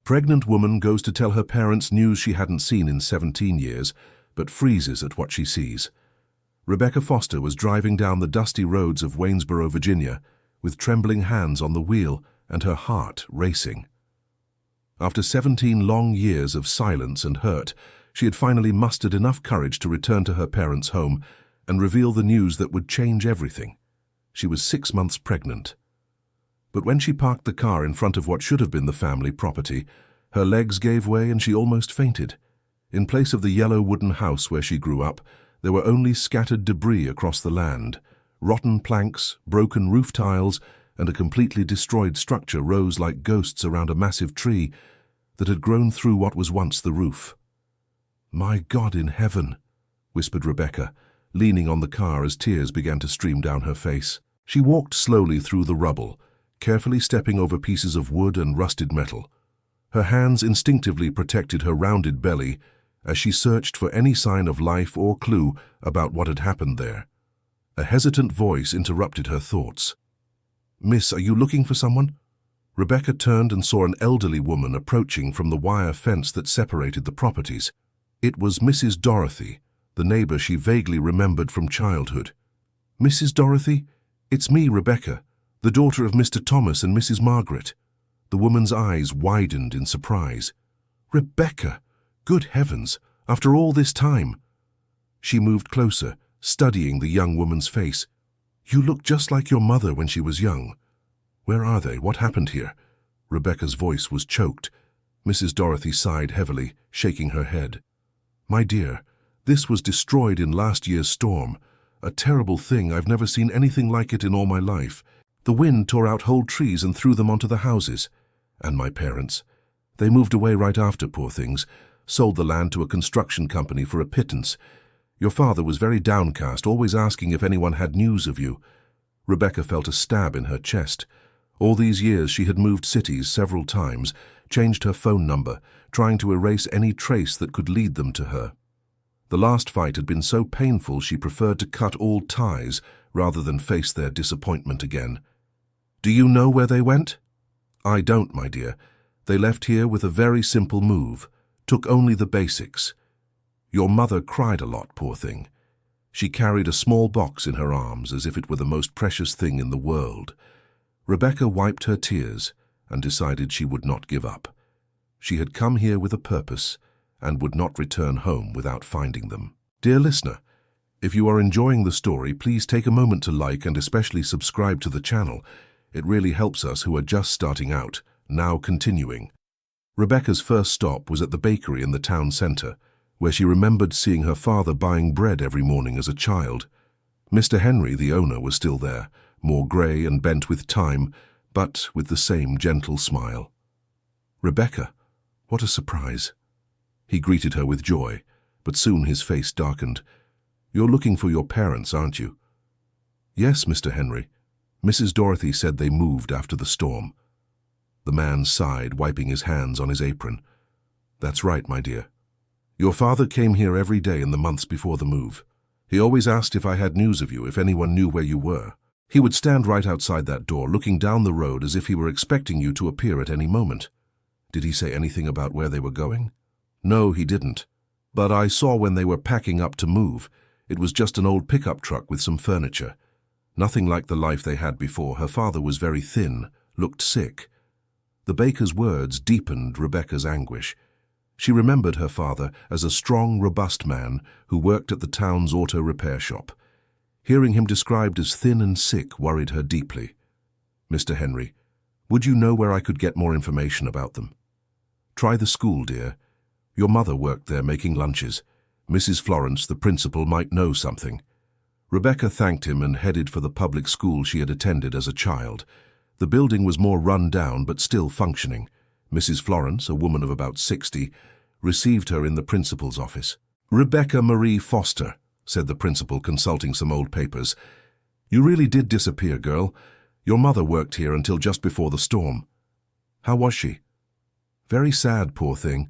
Pregnant woman goes to tell her parents news she hadn't seen in 17 years, but freezes at what she sees. Rebecca Foster was driving down the dusty roads of Waynesboro, Virginia, with trembling hands on the wheel and her heart racing. After 17 long years of silence and hurt, she had finally mustered enough courage to return to her parents' home and reveal the news that would change everything. She was 6 months pregnant. But when she parked the car in front of what should have been the family property, her legs gave way and she almost fainted. In place of the yellow wooden house where she grew up, there were only scattered debris across the land. Rotten planks, broken roof tiles, and a completely destroyed structure rose like ghosts around a massive tree that had grown through what was once the roof. "My God in heaven," whispered Rebecca, leaning on the car as tears began to stream down her face. She walked slowly through the rubble, carefully stepping over pieces of wood and rusted metal. Her hands instinctively protected her rounded belly as she searched for any sign of life or clue about what had happened there. A hesitant voice interrupted her thoughts. "Miss, are you looking for someone?" Rebecca turned and saw an elderly woman approaching from the wire fence that separated the properties. It was Mrs. Dorothy, the neighbor she vaguely remembered from childhood. "Mrs. Dorothy? It's me, Rebecca, the daughter of Mr. Thomas and Mrs. Margaret." The woman's eyes widened in surprise. "Rebecca! Good heavens! After all this time!" She moved closer, studying the young woman's face. "You look just like your mother when she was young. Where are they? What happened here?" Rebecca's voice was choked. Mrs. Dorothy sighed heavily, shaking her head. "My dear, this was destroyed in last year's storm. A terrible thing. I've never seen anything like it in all my life. The wind tore out whole trees and threw them onto the houses. And my parents. They moved away right after, poor things, sold the land to a construction company for a pittance. Your father was very downcast, always asking if anyone had news of you." Rebecca felt a stab in her chest. All these years she had moved cities several times, changed her phone number, trying to erase any trace that could lead them to her. The last fight had been so painful she preferred to cut all ties rather than face their disappointment again. "Do you know where they went?" "I don't, my dear. They left here with a very simple move, took only the basics. Your mother cried a lot, poor thing. She carried a small box in her arms as if it were the most precious thing in the world." Rebecca wiped her tears and decided she would not give up. She had come here with a purpose and would not return home without finding them. Dear listener, if you are enjoying the story, please take a moment to like and especially subscribe to the channel. It really helps us who are just starting out. Now continuing. Rebecca's first stop was at the bakery in the town center, where she remembered seeing her father buying bread every morning as a child. Mr. Henry, the owner, was still there, more grey and bent with time, but with the same gentle smile. "Rebecca, what a surprise." He greeted her with joy, but soon his face darkened. "You're looking for your parents, aren't you?" "Yes, Mr. Henry. Mrs. Dorothy said they moved after the storm." The man sighed, wiping his hands on his apron. "That's right, my dear. Your father came here every day in the months before the move. He always asked if I had news of you, if anyone knew where you were. He would stand right outside that door, looking down the road as if he were expecting you to appear at any moment." "Did he say anything about where they were going?" "No, he didn't. But I saw when they were packing up to move. It was just an old pickup truck with some furniture. Nothing like the life they had before. Her father was very thin, looked sick." The baker's words deepened Rebecca's anguish. She remembered her father as a strong, robust man who worked at the town's auto repair shop. Hearing him described as thin and sick worried her deeply. "Mr. Henry, would you know where I could get more information about them?" "Try the school, dear. Your mother worked there making lunches. Mrs. Florence, the principal, might know something." Rebecca thanked him and headed for the public school she had attended as a child. The building was more run down but still functioning. Mrs. Florence, a woman of about 60, received her in the principal's office. "Rebecca Marie Foster," said the principal, consulting some old papers. "You really did disappear, girl. Your mother worked here until just before the storm. How was she?" "Very sad, poor thing.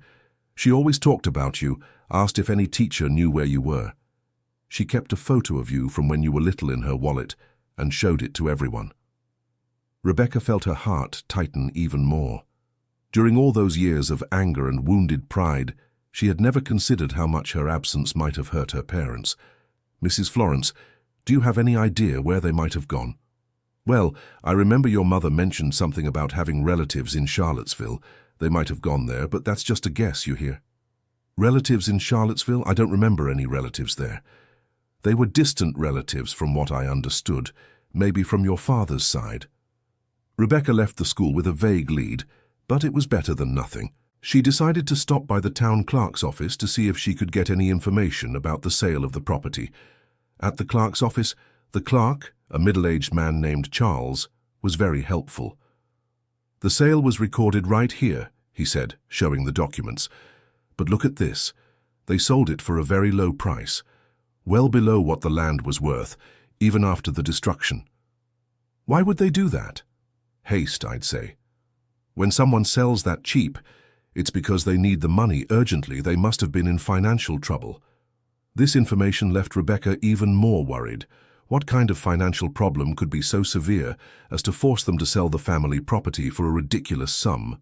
She always talked about you, asked if any teacher knew where you were. She kept a photo of you from when you were little in her wallet and showed it to everyone." Rebecca felt her heart tighten even more. During all those years of anger and wounded pride, she had never considered how much her absence might have hurt her parents. "Mrs. Florence, do you have any idea where they might have gone?" "Well, I remember your mother mentioned something about having relatives in Charlottesville. They might have gone there, but that's just a guess, you hear." "Relatives in Charlottesville? I don't remember any relatives there." "They were distant relatives from what I understood, maybe from your father's side." Rebecca left the school with a vague lead, but it was better than nothing. She decided to stop by the town clerk's office to see if she could get any information about the sale of the property. At the clerk's office, the clerk, a middle-aged man named Charles, was very helpful. "The sale was recorded right here," he said, showing the documents. "But look at this. They sold it for a very low price, well below what the land was worth, even after the destruction." "Why would they do that?" "Haste, I'd say. When someone sells that cheap, it's because they need the money urgently. They must have been in financial trouble." This information left Rebecca even more worried. What kind of financial problem could be so severe as to force them to sell the family property for a ridiculous sum?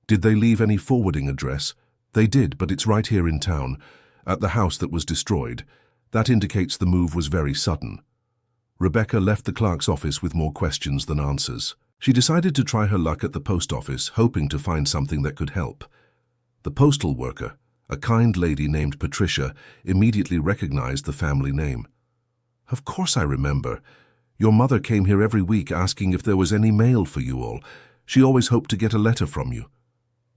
"Did they leave any forwarding address?" "They did, but it's right here in town, at the house that was destroyed. That indicates the move was very sudden." Rebecca left the clerk's office with more questions than answers. She decided to try her luck at the post office, hoping to find something that could help. The postal worker, a kind lady named Patricia, immediately recognized the family name. "Of course I remember. Your mother came here every week asking if there was any mail for you all. She always hoped to get a letter from you."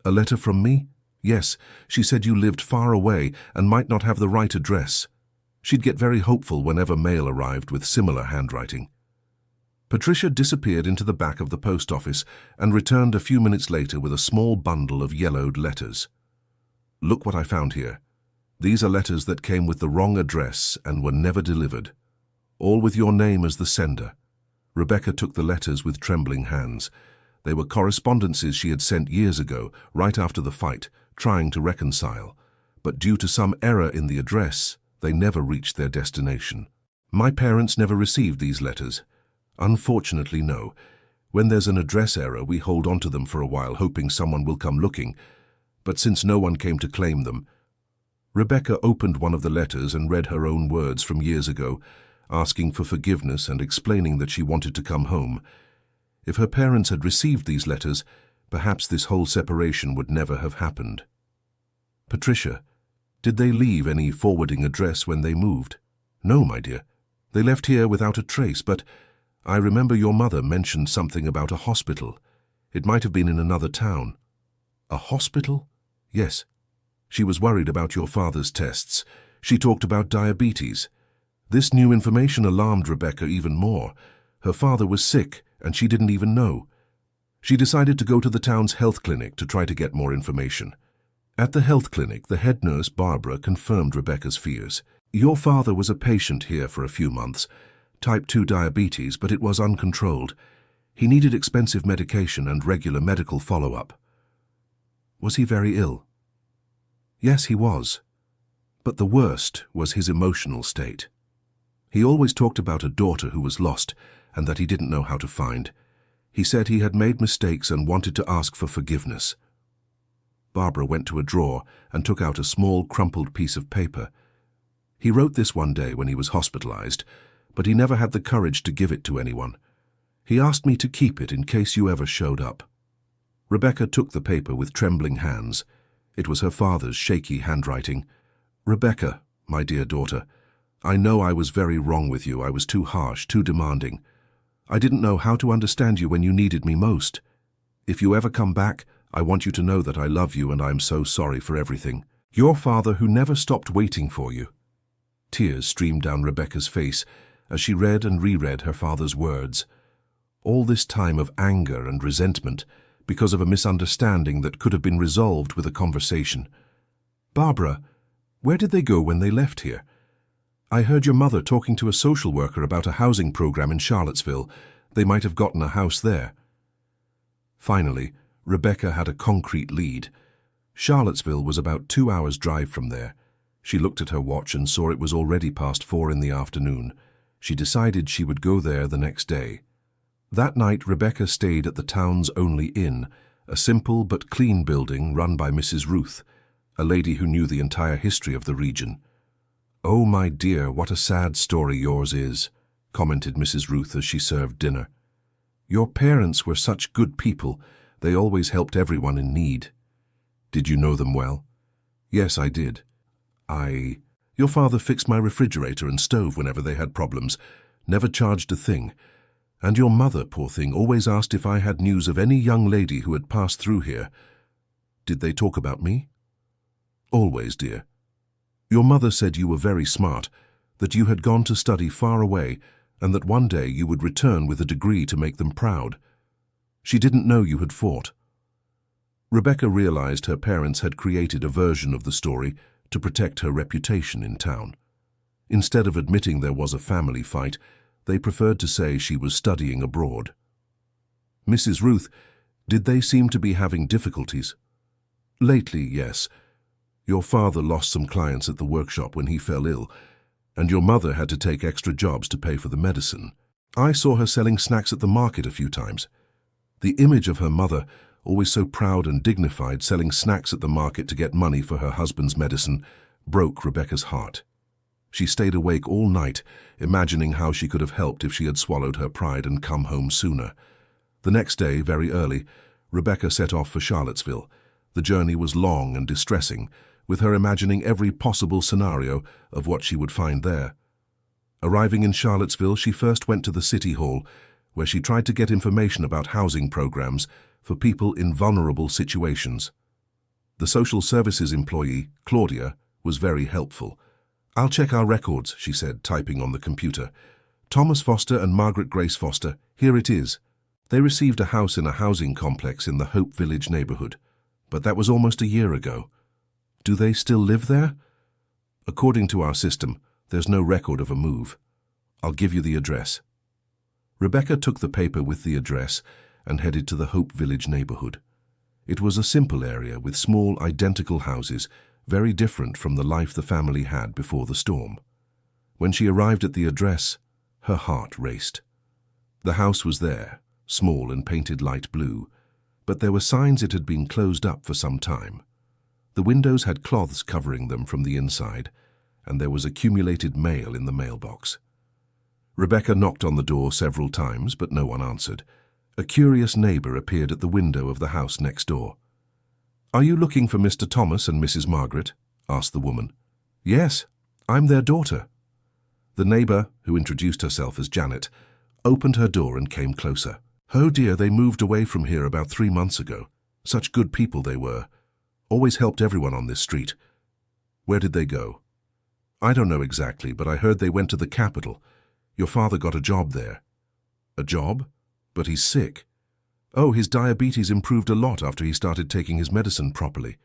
"A letter from me?" "Yes, she said you lived far away and might not have the right address. She'd get very hopeful whenever mail arrived with similar handwriting." Patricia disappeared into the back of the post office and returned a few minutes later with a small bundle of yellowed letters. "Look what I found here. These are letters that came with the wrong address and were never delivered. All with your name as the sender." Rebecca took the letters with trembling hands. They were correspondences she had sent years ago, right after the fight, trying to reconcile. But due to some error in the address, they never reached their destination. "My parents never received these letters." "Unfortunately, no. When there's an address error, we hold on to them for a while, hoping someone will come looking. But since no one came to claim them..." Rebecca opened one of the letters and read her own words from years ago, asking for forgiveness and explaining that she wanted to come home. If her parents had received these letters, perhaps this whole separation would never have happened. "Patricia, did they leave any forwarding address when they moved?" "No, my dear. They left here without a trace, but I remember your mother mentioned something about a hospital. It might have been in another town." "A hospital?" "Yes. She was worried about your father's tests. She talked about diabetes." This new information alarmed Rebecca even more. Her father was sick, and she didn't even know. She decided to go to the town's health clinic to try to get more information. At the health clinic, the head nurse, Barbara, confirmed Rebecca's fears. "Your father was a patient here for a few months. Type 2 diabetes, but it was uncontrolled. He needed expensive medication and regular medical follow-up." "Was he very ill?" "Yes, he was. But the worst was his emotional state. He always talked about a daughter who was lost and that he didn't know how to find. He said he had made mistakes and wanted to ask for forgiveness." Barbara went to a drawer and took out a small, crumpled piece of paper. "He wrote this one day when he was hospitalized, but he never had the courage to give it to anyone. He asked me to keep it in case you ever showed up." Rebecca took the paper with trembling hands. It was her father's shaky handwriting. "Rebecca, my dear daughter, I know I was very wrong with you. I was too harsh, too demanding. I didn't know how to understand you when you needed me most. If you ever come back, I want you to know that I love you and I am so sorry for everything. Your father who never stopped waiting for you." Tears streamed down Rebecca's face as she read and reread her father's words. All this time of anger and resentment because of a misunderstanding that could have been resolved with a conversation. "Barbara, where did they go when they left here? I heard your mother talking to a social worker about a housing program in Charlottesville. They might have gotten a house there." Finally, Rebecca had a concrete lead. Charlottesville was about 2 hours' drive from there. She looked at her watch and saw it was already past 4 in the afternoon. She decided she would go there the next day. That night, Rebecca stayed at the town's only inn, a simple but clean building run by Mrs. Ruth, a lady who knew the entire history of the region. "Oh, my dear, what a sad story yours is," commented Mrs. Ruth as she served dinner. "Your parents were such good people. They always helped everyone in need." "Did you know them well?" "Yes, I did. Your father fixed my refrigerator and stove whenever they had problems, never charged a thing. And your mother, poor thing, always asked if I had news of any young lady who had passed through here." "Did they talk about me?" "Always, dear. Your mother said you were very smart, that you had gone to study far away, and that one day you would return with a degree to make them proud. She didn't know you had fought." Rebecca realized her parents had created a version of the story to protect her reputation in town. Instead of admitting there was a family fight, they preferred to say she was studying abroad. "Mrs. Ruth, did they seem to be having difficulties?" "Lately, yes. Your father lost some clients at the workshop when he fell ill, and your mother had to take extra jobs to pay for the medicine. I saw her selling snacks at the market a few times. The image of her mother, always so proud and dignified, selling snacks at the market to get money for her husband's medicine, broke Rebecca's heart. She stayed awake all night, imagining how she could have helped if she had swallowed her pride and come home sooner. The next day, very early, Rebecca set off for Charlottesville. The journey was long and distressing, with her imagining every possible scenario of what she would find there. Arriving in Charlottesville, she first went to the City Hall, where she tried to get information about housing programs for people in vulnerable situations. The social services employee, Claudia, was very helpful. "I'll check our records," she said, typing on the computer. "Thomas Foster and Margaret Grace Foster, here it is. They received a house in a housing complex in the Hope Village neighborhood, but that was almost a year ago. Do they still live there? According to our system, there's no record of a move. I'll give you the address." Rebecca took the paper with the address and headed to the Hope Village neighborhood. It was a simple area with small, identical houses, very different from the life the family had before the storm. When she arrived at the address, her heart raced. The house was there, small and painted light blue, but there were signs it had been closed up for some time. The windows had cloths covering them from the inside, and there was accumulated mail in the mailbox. Rebecca knocked on the door several times, but no one answered. A curious neighbor appeared at the window of the house next door. "Are you looking for Mr. Thomas and Mrs. Margaret?" asked the woman. "Yes, I'm their daughter." The neighbor, who introduced herself as Janet, opened her door and came closer. "Oh dear, they moved away from here about 3 months ago. Such good people they were. Always helped everyone on this street." "Where did they go?" "I don't know exactly, but I heard they went to the capital. Your father got a job there." "A job? But he's sick." "Oh, his diabetes improved a lot after he started taking his medicine properly.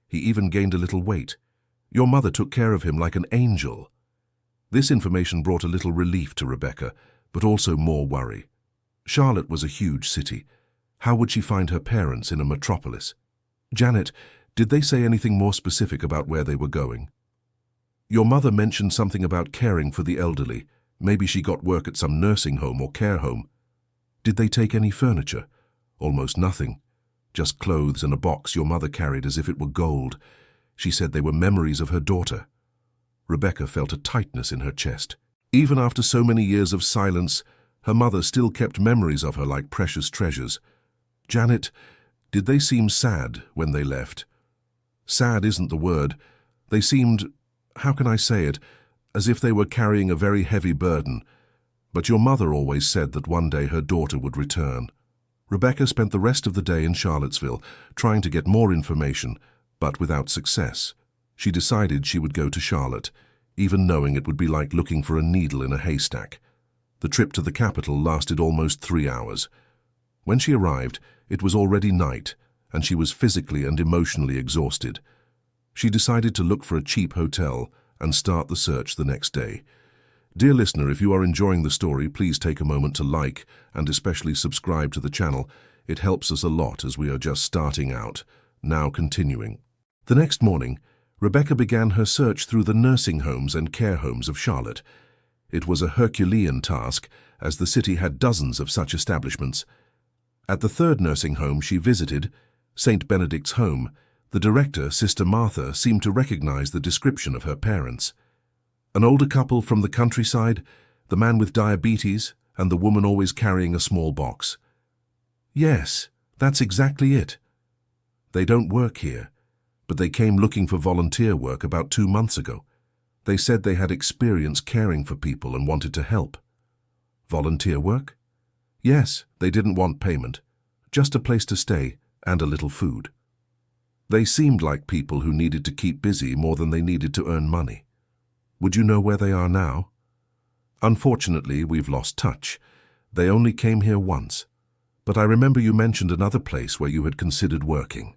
He even gained a little weight. Your mother took care of him like an angel." This information brought a little relief to Rebecca, but also more worry. Charlotte was a huge city. How would she find her parents in a metropolis? "Janet, did they say anything more specific about where they were going?" "Your mother mentioned something about caring for the elderly. Maybe she got work at some nursing home or care home." "Did they take any furniture?" "Almost nothing. Just clothes and a box your mother carried as if it were gold. She said they were memories of her daughter." Rebecca felt a tightness in her chest. Even after so many years of silence, her mother still kept memories of her like precious treasures. "Janet, did they seem sad when they left?" "Sad isn't the word. They seemed, how can I say it, as if they were carrying a very heavy burden. But your mother always said that one day her daughter would return." Rebecca spent the rest of the day in Charlottesville, trying to get more information, but without success. She decided she would go to Charlotte, even knowing it would be like looking for a needle in a haystack. The trip to the capital lasted almost 3 hours. When she arrived, it was already night, and she was physically and emotionally exhausted. She decided to look for a cheap hotel and start the search the next day. Dear listener, if you are enjoying the story, please take a moment to like and especially subscribe to the channel. It helps us a lot as we are just starting out. Now continuing. The next morning, Rebecca began her search through the nursing homes and care homes of Charlotte. It was a Herculean task, as the city had dozens of such establishments. At the third nursing home she visited, St. Benedict's home, the director, Sister Martha, seemed to recognize the description of her parents. An older couple from the countryside, the man with diabetes and the woman always carrying a small box. Yes, that's exactly it. They don't work here, but they came looking for volunteer work about 2 months ago. They said they had experience caring for people and wanted to help. Volunteer work? Yes, they didn't want payment, just a place to stay and a little food. They seemed like people who needed to keep busy more than they needed to earn money. Would you know where they are now? Unfortunately, we've lost touch. They only came here once. But I remember you mentioned another place where you had considered working.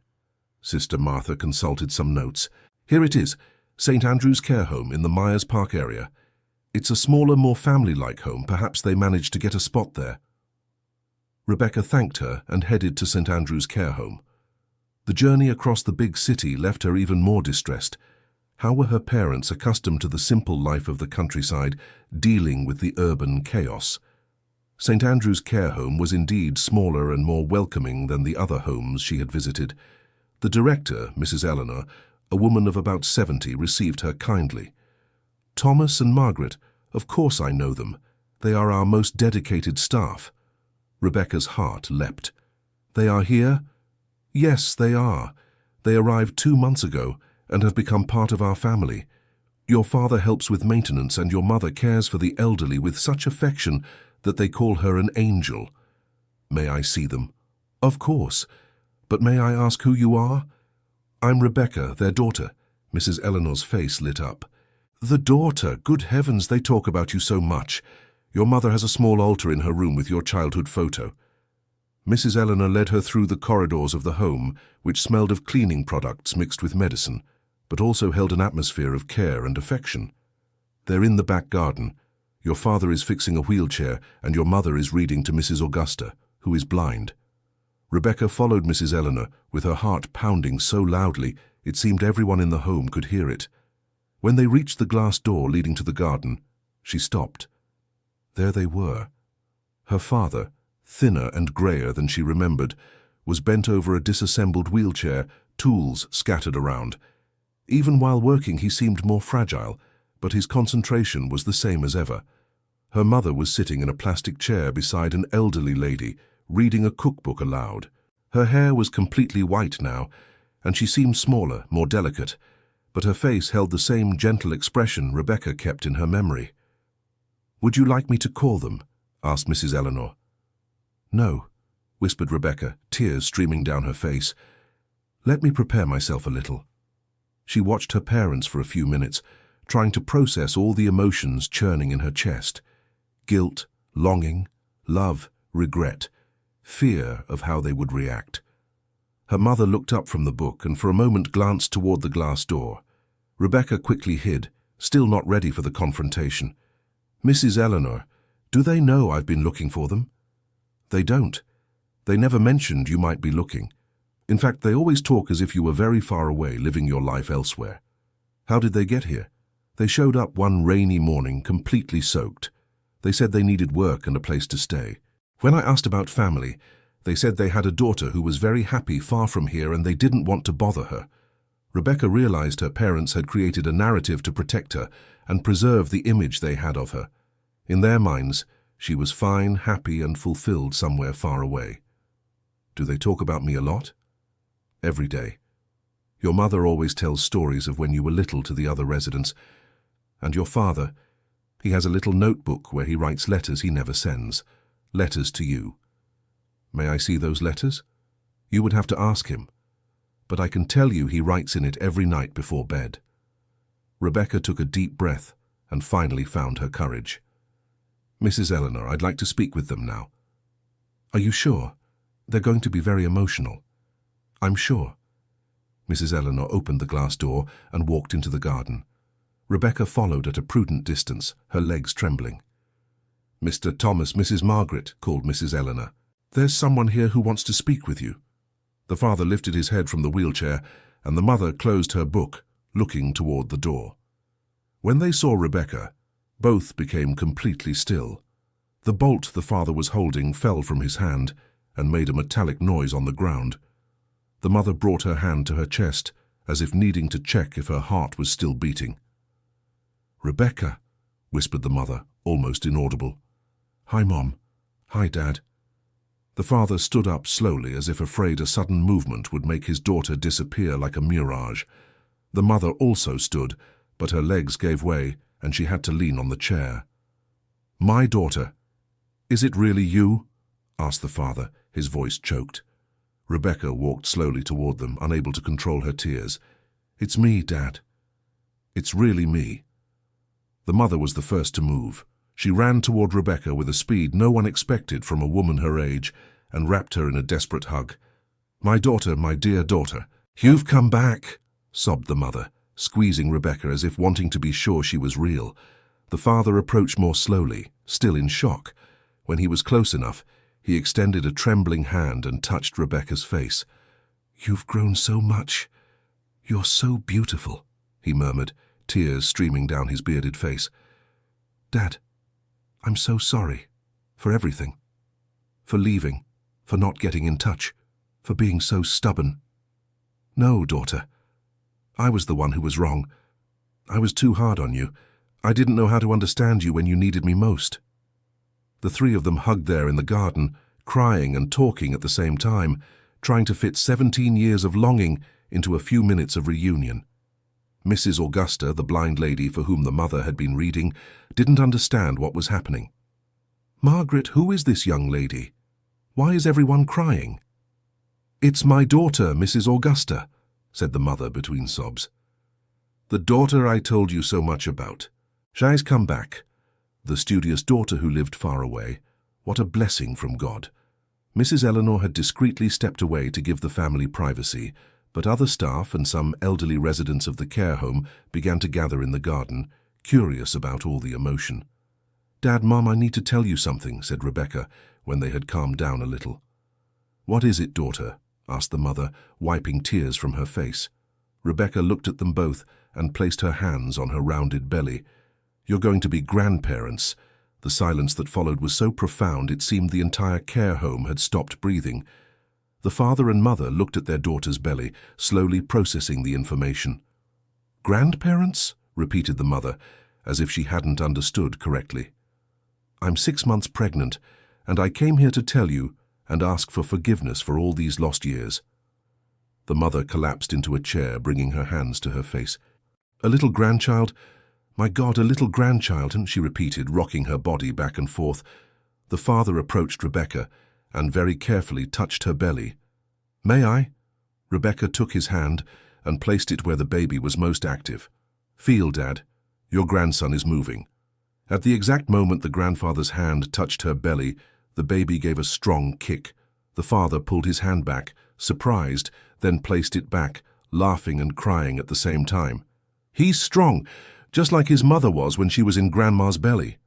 Sister Martha consulted some notes. Here it is, St. Andrew's Care Home in the Myers Park area. It's a smaller, more family-like home. Perhaps they managed to get a spot there. Rebecca thanked her and headed to St. Andrew's Care Home. The journey across the big city left her even more distressed. How were her parents accustomed to the simple life of the countryside, dealing with the urban chaos? St. Andrew's Care Home was indeed smaller and more welcoming than the other homes she had visited. The director, Mrs. Eleanor, a woman of about 70, received her kindly. Thomas and Margaret, of course I know them. They are our most dedicated staff. Rebecca's heart leapt. They are here? Yes, they are. They arrived 2 months ago and have become part of our family. Your father helps with maintenance and your mother cares for the elderly with such affection that they call her an angel. May I see them? Of course. But may I ask who you are? I'm Rebecca, their daughter. Mrs. Eleanor's face lit up. The daughter? Good heavens, they talk about you so much. Your mother has a small altar in her room with your childhood photo. Mrs. Eleanor led her through the corridors of the home, which smelled of cleaning products mixed with medicine, but also held an atmosphere of care and affection. They're in the back garden. Your father is fixing a wheelchair, and your mother is reading to Mrs. Augusta, who is blind. Rebecca followed Mrs. Eleanor, with her heart pounding so loudly it seemed everyone in the home could hear it. When they reached the glass door leading to the garden, she stopped. There they were. Her father, thinner and greyer than she remembered, was bent over a disassembled wheelchair, tools scattered around. Even while working he seemed more fragile, but his concentration was the same as ever. Her mother was sitting in a plastic chair beside an elderly lady, reading a cookbook aloud. Her hair was completely white now, and she seemed smaller, more delicate, but her face held the same gentle expression Rebecca kept in her memory. "Would you like me to call them?" asked Mrs. Eleanor. "No," whispered Rebecca, tears streaming down her face. "Let me prepare myself a little." She watched her parents for a few minutes, trying to process all the emotions churning in her chest. Guilt, longing, love, regret, fear of how they would react. Her mother looked up from the book and for a moment glanced toward the glass door. Rebecca quickly hid, still not ready for the confrontation. "Mrs. Eleanor, do they know I've been looking for them?" "They don't. They never mentioned you might be looking. In fact, they always talk as if you were very far away, living your life elsewhere." "How did they get here?" "They showed up one rainy morning, completely soaked. They said they needed work and a place to stay. When I asked about family, they said they had a daughter who was very happy far from here and they didn't want to bother her." Rebecca realized her parents had created a narrative to protect her and preserve the image they had of her. In their minds, she was fine, happy, and fulfilled somewhere far away. "Do they talk about me a lot?" "Every day. Your mother always tells stories of when you were little to the other residents. And your father, he has a little notebook where he writes letters he never sends. Letters to you." "May I see those letters?" "You would have to ask him. But I can tell you he writes in it every night before bed." Rebecca took a deep breath and finally found her courage. "Mrs. Eleanor, I'd like to speak with them now." "Are you sure? They're going to be very emotional." "I'm sure." Mrs. Eleanor opened the glass door and walked into the garden. Rebecca followed at a prudent distance, her legs trembling. "Mr. Thomas, Mrs. Margaret," called Mrs. Eleanor. "There's someone here who wants to speak with you." The father lifted his head from the wheelchair, and the mother closed her book, looking toward the door. When they saw Rebecca, both became completely still. The bolt the father was holding fell from his hand and made a metallic noise on the ground. The mother brought her hand to her chest, as if needing to check if her heart was still beating. "Rebecca," whispered the mother, almost inaudible. "Hi, Mom. Hi, Dad." The father stood up slowly, as if afraid a sudden movement would make his daughter disappear like a mirage. The mother also stood, but her legs gave way, and she had to lean on the chair. "My daughter, is it really you?" asked the father, his voice choked. Rebecca walked slowly toward them, unable to control her tears. "It's me, Dad. It's really me." The mother was the first to move. She ran toward Rebecca with a speed no one expected from a woman her age and wrapped her in a desperate hug. "My daughter, my dear daughter, you've come back," sobbed the mother, squeezing Rebecca as if wanting to be sure she was real. The father approached more slowly, still in shock. When he was close enough, he extended a trembling hand and touched Rebecca's face. "You've grown so much. You're so beautiful," he murmured, tears streaming down his bearded face. "Dad, I'm so sorry for everything. For leaving, for not getting in touch, for being so stubborn." "No, daughter. I was the one who was wrong. I was too hard on you. I didn't know how to understand you when you needed me most." The three of them hugged there in the garden, crying and talking at the same time, trying to fit 17 years of longing into a few minutes of reunion. Mrs. Augusta, the blind lady for whom the mother had been reading, didn't understand what was happening. "Margaret, who is this young lady? Why is everyone crying?" "It's my daughter, Mrs. Augusta," said the mother between sobs. "The daughter I told you so much about. She's come back. The studious daughter who lived far away. What a blessing from God." Mrs. Eleanor had discreetly stepped away to give the family privacy, but other staff and some elderly residents of the care home began to gather in the garden, curious about all the emotion. "Dad, Mom, I need to tell you something," said Rebecca, when they had calmed down a little. "What is it, daughter?" asked the mother, wiping tears from her face. Rebecca looked at them both and placed her hands on her rounded belly. "You're going to be grandparents." The silence that followed was so profound it seemed the entire care home had stopped breathing. The father and mother looked at their daughter's belly, slowly processing the information. "Grandparents?" repeated the mother, as if she hadn't understood correctly. "I'm 6 months pregnant, and I came here to tell you and ask for forgiveness for all these lost years." The mother collapsed into a chair, bringing her hands to her face. "A little grandchild? My God, a little grandchild," and she repeated, rocking her body back and forth. The father approached Rebecca and very carefully touched her belly. "May I?" Rebecca took his hand and placed it where the baby was most active. "Feel, Dad. Your grandson is moving." At the exact moment the grandfather's hand touched her belly, the baby gave a strong kick. The father pulled his hand back, surprised, then placed it back, laughing and crying at the same time. "He's strong, just like his mother was when she was in Grandma's belly."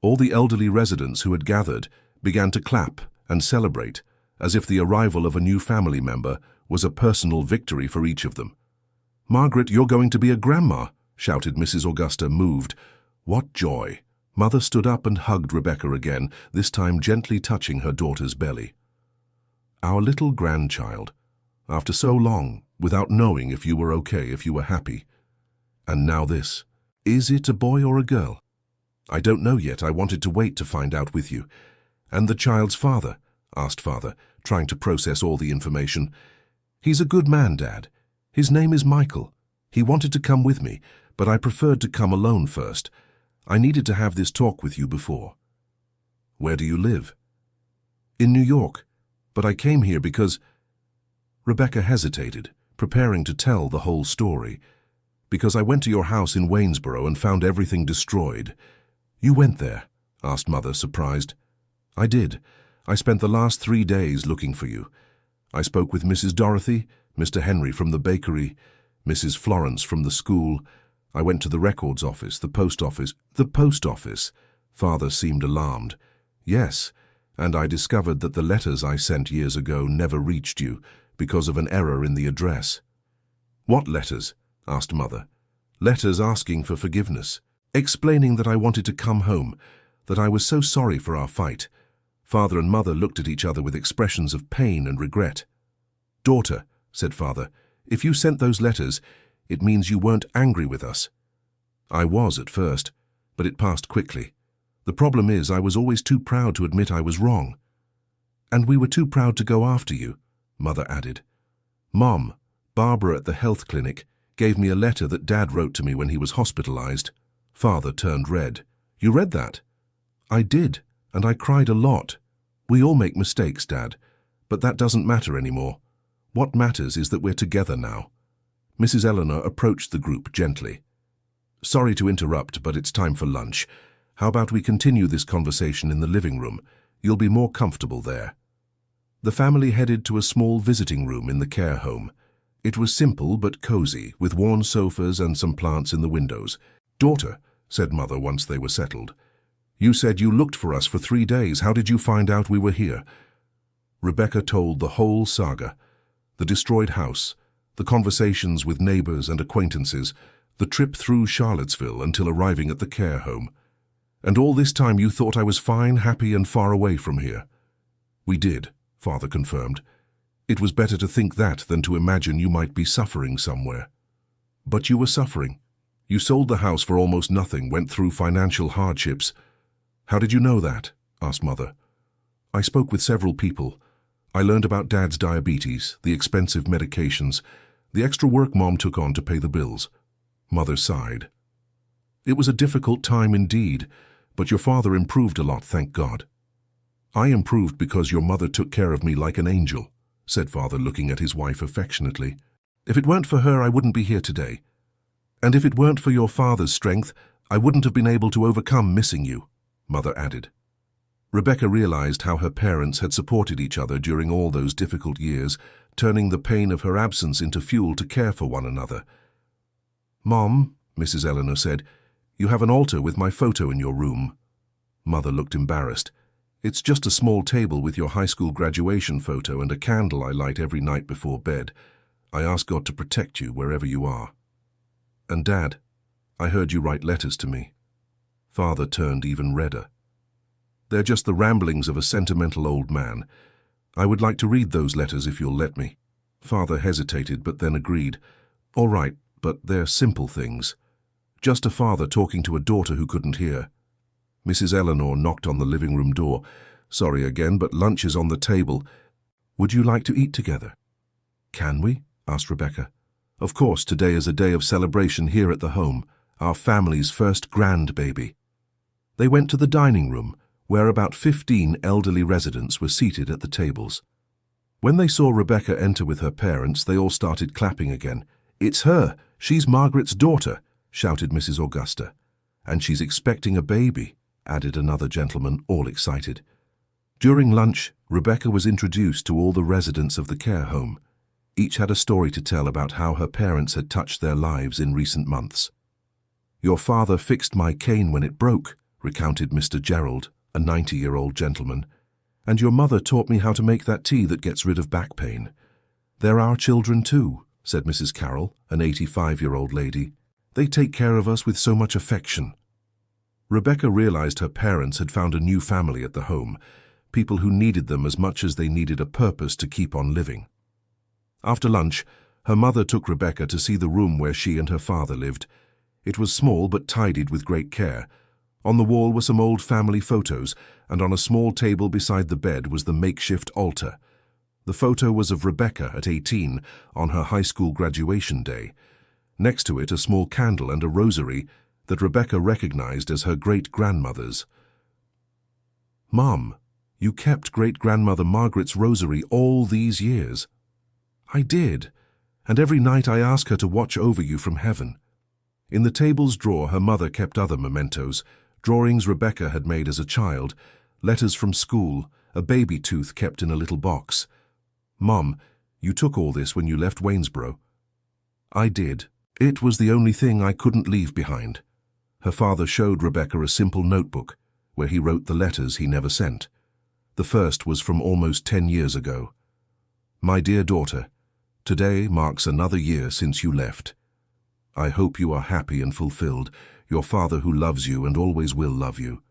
All the elderly residents who had gathered began to clap and celebrate, as if the arrival of a new family member was a personal victory for each of them. "Margaret, you're going to be a grandma," shouted Mrs. Augusta, moved. What joy! Mother stood up and hugged Rebecca again, this time gently touching her daughter's belly. "Our little grandchild. After so long, without knowing if you were okay, if you were happy. And now this. Is it a boy or a girl?" "I don't know yet. I wanted to wait to find out with you." "And the child's father?" asked Father, trying to process all the information. "He's a good man, Dad. His name is Michael. He wanted to come with me, but I preferred to come alone first. I needed to have this talk with you before." "Where do you live?" "In New York, but I came here because—" Rebecca hesitated, preparing to tell the whole story. "Because I went to your house in Waynesboro and found everything destroyed." "You went there?" asked Mother, surprised. "I did. I spent the last 3 days looking for you. I spoke with Mrs. Dorothy, Mr. Henry from the bakery, Mrs. Florence from the school. I went to the records office, the post office." "The post office?" Father seemed alarmed. "Yes, and I discovered that the letters I sent years ago never reached you because of an error in the address." "What letters?" asked Mother. "Letters asking for forgiveness, explaining that I wanted to come home, that I was so sorry for our fight." Father and Mother looked at each other with expressions of pain and regret. "Daughter," said father, "if you sent those letters, it means you weren't angry with us." I was at first, but it passed quickly. The problem is I was always too proud to admit I was wrong. "And we were too proud to go after you," Mother added. "Mom, Barbara at the health clinic gave me a letter that Dad wrote to me when he was hospitalized." Father turned red. "You read that?" "I did, and I cried a lot. We all make mistakes, Dad, but that doesn't matter anymore. What matters is that we're together now." Mrs. Eleanor approached the group gently. "Sorry to interrupt, but it's time for lunch. How about we continue this conversation in the living room? You'll be more comfortable there." The family headed to a small visiting room in the care home. It was simple but cozy, with worn sofas and some plants in the windows. "Daughter," said Mother once they were settled, "you said you looked for us for 3 days. How did you find out we were here?" Rebecca told the whole saga. The destroyed house, the conversations with neighbors and acquaintances, the trip through Charlottesville until arriving at the care home. "And all this time you thought I was fine, happy, and far away from here." "We did," Father confirmed. "It was better to think that than to imagine you might be suffering somewhere." "But you were suffering. You sold the house for almost nothing, went through financial hardships." "How did you know that?" asked Mother. "I spoke with several people. I learned about Dad's diabetes, the expensive medications, the extra work Mom took on to pay the bills." Mother sighed. "It was a difficult time indeed, but your father improved a lot, thank God." "I improved because your mother took care of me like an angel," said Father, looking at his wife affectionately. "If it weren't for her, I wouldn't be here today. And if it weren't for your father's strength, I wouldn't have been able to overcome missing you," Mother added. Rebecca realized how her parents had supported each other during all those difficult years, turning the pain of her absence into fuel to care for one another. "Mom," Mrs. Eleanor said, "you have an altar with my photo in your room." Mother looked embarrassed. "It's just a small table with your high school graduation photo and a candle I light every night before bed. I ask God to protect you wherever you are." "And Dad, I heard you write letters to me." Father turned even redder. "They're just the ramblings of a sentimental old man. I would like to read those letters if you'll let me." Father hesitated but then agreed. "All right, but they're simple things. Just a father talking to a daughter who couldn't hear." Mrs. Eleanor knocked on the living room door. "Sorry again, but lunch is on the table. Would you like to eat together?" "Can we?" asked Rebecca. "Of course, today is a day of celebration here at the home, our family's first grandbaby." They went to the dining room, where about 15 elderly residents were seated at the tables. When they saw Rebecca enter with her parents, they all started clapping again. "It's her! She's Margaret's daughter!" shouted Mrs. Augusta. "And she's expecting a baby," added another gentleman, all excited. During lunch, Rebecca was introduced to all the residents of the care home. Each had a story to tell about how her parents had touched their lives in recent months. "Your father fixed my cane when it broke," recounted Mr. Gerald, a 90-year-old gentleman. "And your mother taught me how to make that tea that gets rid of back pain." "They're our children too," said Mrs. Carroll, an 85-year-old lady. "They take care of us with so much affection." Rebecca realized her parents had found a new family at the home, people who needed them as much as they needed a purpose to keep on living. After lunch, her mother took Rebecca to see the room where she and her father lived. It was small but tidied with great care. On the wall were some old family photos, and on a small table beside the bed was the makeshift altar. The photo was of Rebecca at 18 on her high school graduation day. Next to it, a small candle and a rosary that Rebecca recognized as her great-grandmother's. "Mom, you kept great-grandmother Margaret's rosary all these years." "I did, and every night I ask her to watch over you from heaven." In the table's drawer, her mother kept other mementos, drawings Rebecca had made as a child, letters from school, a baby tooth kept in a little box. "Mom, you took all this when you left Waynesboro." "I did. It was the only thing I couldn't leave behind." Her father showed Rebecca a simple notebook where he wrote the letters he never sent. The first was from almost 10 years ago. "My dear daughter, today marks another year since you left. I hope you are happy and fulfilled, your father who loves you and always will love you."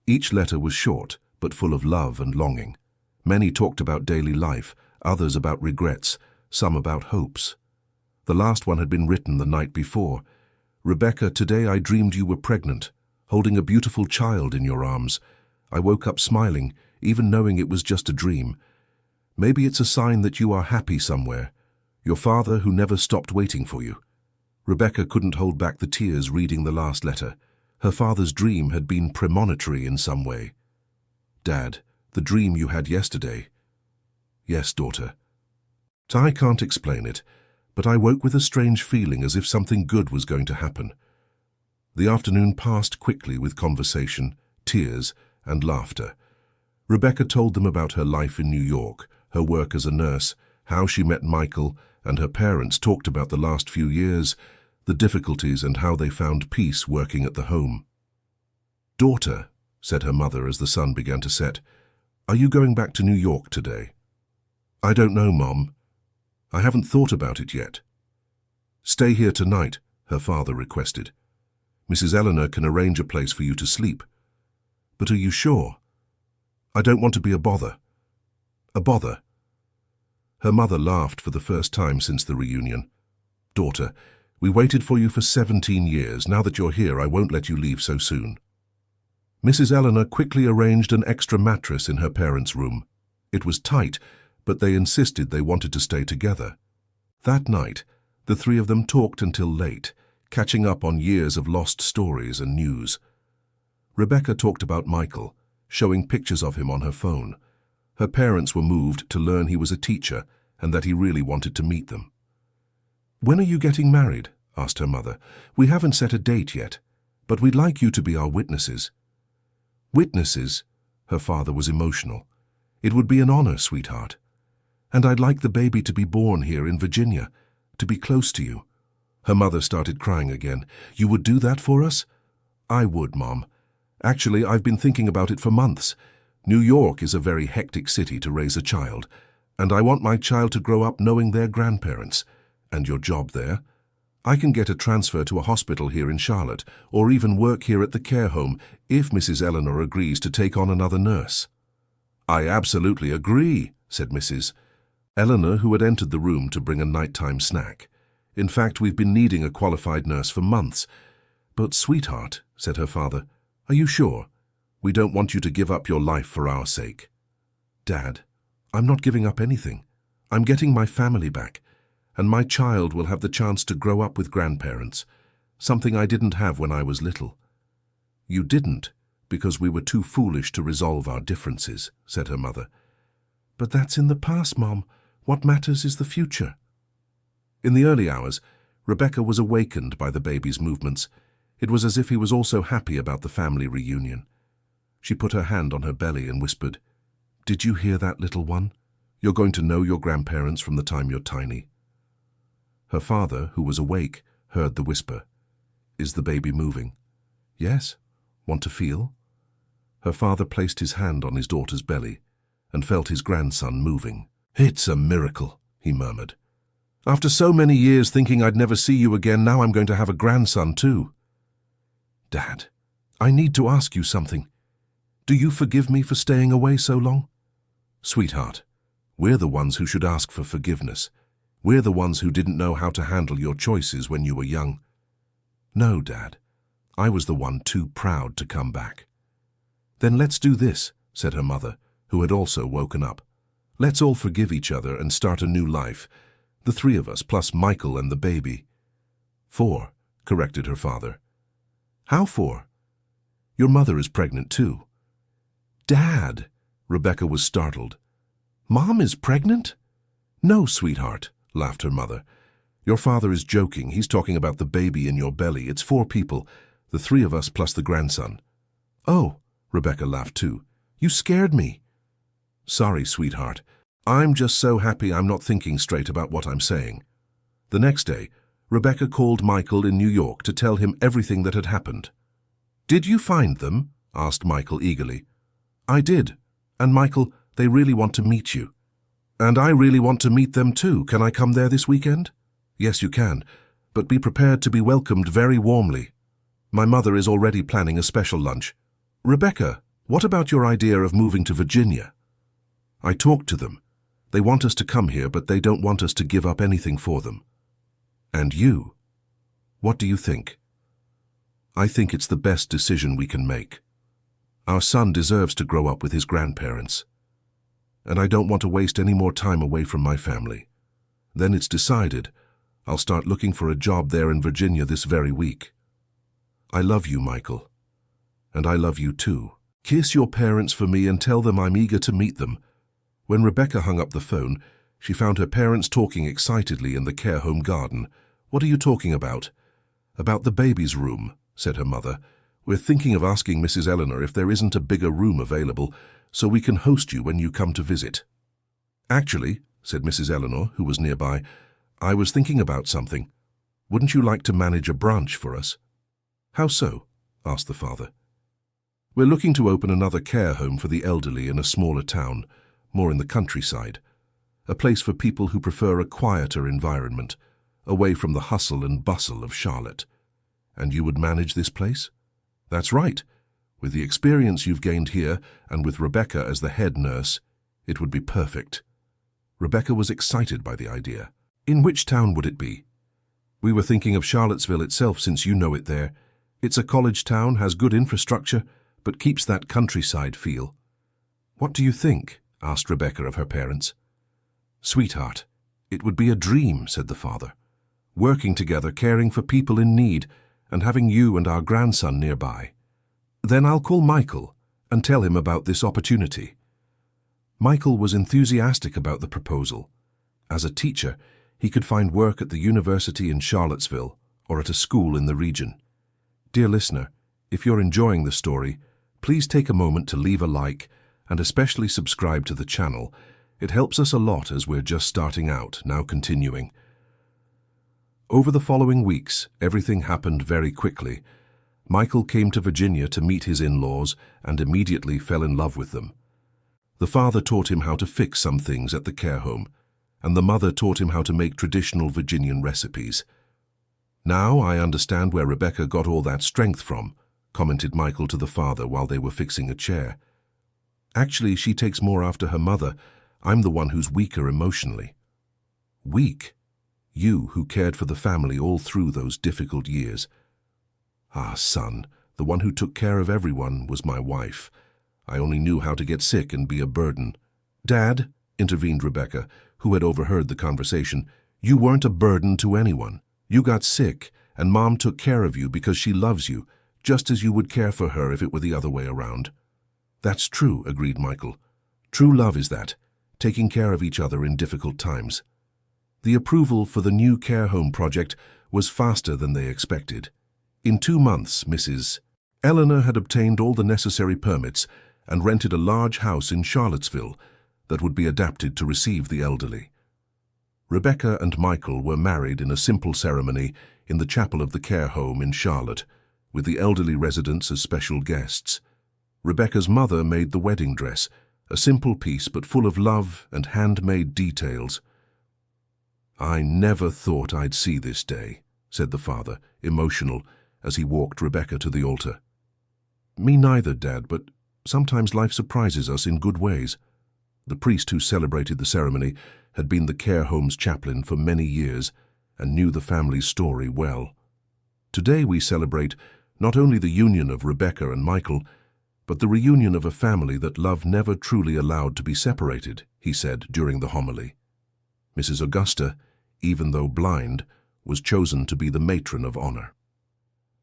Each letter was short, but full of love and longing. Many talked about daily life, others about regrets, some about hopes. The last one had been written the night before. "Rebecca, today I dreamed you were pregnant, holding a beautiful child in your arms. I woke up smiling, even knowing it was just a dream. Maybe it's a sign that you are happy somewhere. Your father who never stopped waiting for you." Rebecca couldn't hold back the tears reading the last letter. Her father's dream had been premonitory in some way. "Dad, the dream you had yesterday." "Yes, daughter." "I can't explain it, but I woke with a strange feeling as if something good was going to happen." The afternoon passed quickly with conversation, tears, and laughter. Rebecca told them about her life in New York, her work as a nurse, how she met Michael, and her parents talked about the last few years, the difficulties and how they found peace working at the home. "Daughter," said her mother as the sun began to set, "are you going back to New York today?" "I don't know, Mom. I haven't thought about it yet." "Stay here tonight," her father requested. "Mrs. Eleanor can arrange a place for you to sleep." "But are you sure?" "I don't want to be a bother." "A bother?" Her mother laughed for the first time since the reunion. "Daughter, we waited for you for 17 years. Now that you're here, I won't let you leave so soon." Mrs. Eleanor quickly arranged an extra mattress in her parents' room. It was tight, but they insisted they wanted to stay together. That night, the three of them talked until late, catching up on years of lost stories and news. Rebecca talked about Michael, showing pictures of him on her phone. Her parents were moved to learn he was a teacher and that he really wanted to meet them. "When are you getting married?" asked her mother. "We haven't set a date yet, but we'd like you to be our witnesses." "Witnesses?" Her father was emotional. "It would be an honor, sweetheart. And I'd like the baby to be born here in Virginia, to be close to you." Her mother started crying again. "You would do that for us?" "I would, Mom. Actually, I've been thinking about it for months. New York is a very hectic city to raise a child, and I want my child to grow up knowing their grandparents. And your job there? I can get a transfer to a hospital here in Charlotte, or even work here at the care home if Mrs. Eleanor agrees to take on another nurse." "I absolutely agree," said Mrs. Eleanor, who had entered the room to bring a nighttime snack. "In fact, we've been needing a qualified nurse for months." "But, sweetheart," said her father, "are you sure? We don't want you to give up your life for our sake." "Dad, I'm not giving up anything. I'm getting my family back, and my child will have the chance to grow up with grandparents, something I didn't have when I was little." "You didn't, because we were too foolish to resolve our differences," said her mother. "But that's in the past, Mom. What matters is the future." In the early hours, Rebecca was awakened by the baby's movements. It was as if he was also happy about the family reunion. She put her hand on her belly and whispered, "Did you hear that, little one? You're going to know your grandparents from the time you're tiny." Her father, who was awake, heard the whisper. "Is the baby moving?" "Yes. Want to feel?" Her father placed his hand on his daughter's belly and felt his grandson moving. "It's a miracle," he murmured. "After so many years thinking I'd never see you again, now I'm going to have a grandson too." "Dad, I need to ask you something. Do you forgive me for staying away so long?" "Sweetheart, we're the ones who should ask for forgiveness. We're the ones who didn't know how to handle your choices when you were young." "No, Dad. I was the one too proud to come back." "Then let's do this," said her mother, who had also woken up. "Let's all forgive each other and start a new life. The three of us, plus Michael and the baby." "4," corrected her father. "How 4? Your mother is pregnant too." "Dad!" Rebecca was startled. "Mom is pregnant?" "No, sweetheart," laughed her mother. "Your father is joking. He's talking about the baby in your belly. It's 4 people, the 3 of us plus the grandson." "Oh," Rebecca laughed too. "You scared me." "Sorry, sweetheart. I'm just so happy I'm not thinking straight about what I'm saying." The next day, Rebecca called Michael in New York to tell him everything that had happened. "Did you find them?" asked Michael eagerly. "I did. And Michael, they really want to meet you." "And I really want to meet them too. Can I come there this weekend?" "Yes, you can, but be prepared to be welcomed very warmly. My mother is already planning a special lunch." "Rebecca, what about your idea of moving to Virginia?" "I talked to them. They want us to come here, but they don't want us to give up anything for them. And you? What do you think? I think it's the best decision we can make. Our son deserves to grow up with his grandparents. And I don't want to waste any more time away from my family. Then it's decided. I'll start looking for a job there in Virginia this very week. I love you, Michael. And I love you too. Kiss your parents for me and tell them I'm eager to meet them. When Rebecca hung up the phone, she found her parents talking excitedly in the care home garden. What are you talking about? About the baby's room, said her mother. We're thinking of asking Mrs. Eleanor if there isn't a bigger room available so we can host you when you come to visit. Actually, said Mrs. Eleanor, who was nearby, I was thinking about something. Wouldn't you like to manage a branch for us? How so? Asked the father. We're looking to open another care home for the elderly in a smaller town, more in the countryside. A place for people who prefer a quieter environment, away from the hustle and bustle of Charlotte. And you would manage this place? That's right. With the experience you've gained here, and with Rebecca as the head nurse, it would be perfect. Rebecca was excited by the idea. In which town would it be? We were thinking of Charlottesville itself, since you know it there. It's a college town, has good infrastructure, but keeps that countryside feel. What do you think? Asked Rebecca of her parents. Sweetheart, it would be a dream, said the father. Working together, caring for people in need, and having you and our grandson nearby. Then I'll call Michael and tell him about this opportunity. Michael was enthusiastic about the proposal. As a teacher, he could find work at the university in Charlottesville or at a school in the region. Dear listener, if you're enjoying the story, please take a moment to leave a like and especially subscribe to the channel. It helps us a lot as we're just starting out, now continuing. Over the following weeks, everything happened very quickly. Michael came to Virginia to meet his in-laws and immediately fell in love with them. The father taught him how to fix some things at the care home, and the mother taught him how to make traditional Virginian recipes. Now I understand where Rebecca got all that strength from, commented Michael to the father while they were fixing a chair. Actually, she takes more after her mother. I'm the one who's weaker emotionally. Weak? You who cared for the family all through those difficult years. Ah, son, the one who took care of everyone was my wife. I only knew how to get sick and be a burden. Dad, intervened Rebecca, who had overheard the conversation, you weren't a burden to anyone. You got sick, and Mom took care of you because she loves you, just as you would care for her if it were the other way around. That's true, agreed Michael. True love is that, taking care of each other in difficult times. The approval for the new care home project was faster than they expected. In 2 months, Mrs. Eleanor had obtained all the necessary permits and rented a large house in Charlottesville that would be adapted to receive the elderly. Rebecca and Michael were married in a simple ceremony in the chapel of the care home in Charlotte, with the elderly residents as special guests. Rebecca's mother made the wedding dress, a simple piece but full of love and handmade details. I never thought I'd see this day, said the father, emotional, as he walked Rebecca to the altar. Me neither, Dad, but sometimes life surprises us in good ways. The priest who celebrated the ceremony had been the care home's chaplain for many years and knew the family's story well. Today we celebrate not only the union of Rebecca and Michael, but the reunion of a family that love never truly allowed to be separated, he said during the homily. Mrs. Augusta, even though blind, was chosen to be the matron of honor.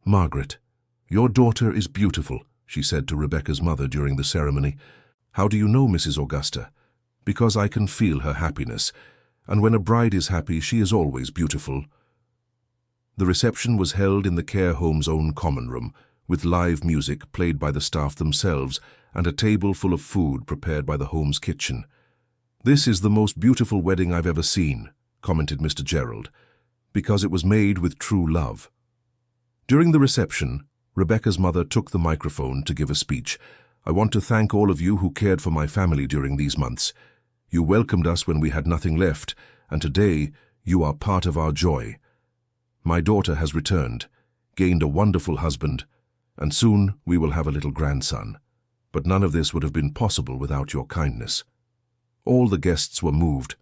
Margaret, your daughter is beautiful, she said to Rebecca's mother during the ceremony. How do you know, Mrs. Augusta? Because I can feel her happiness, and when a bride is happy, she is always beautiful. The reception was held in the care home's own common room, with live music played by the staff themselves and a table full of food prepared by the home's kitchen. This is the most beautiful wedding I've ever seen, commented Mr. Gerald, because it was made with true love. During the reception, Rebecca's mother took the microphone to give a speech. I want to thank all of you who cared for my family during these months. You welcomed us when we had nothing left, and today you are part of our joy. My daughter has returned, gained a wonderful husband, and soon we will have a little grandson. But none of this would have been possible without your kindness. All the guests were moved.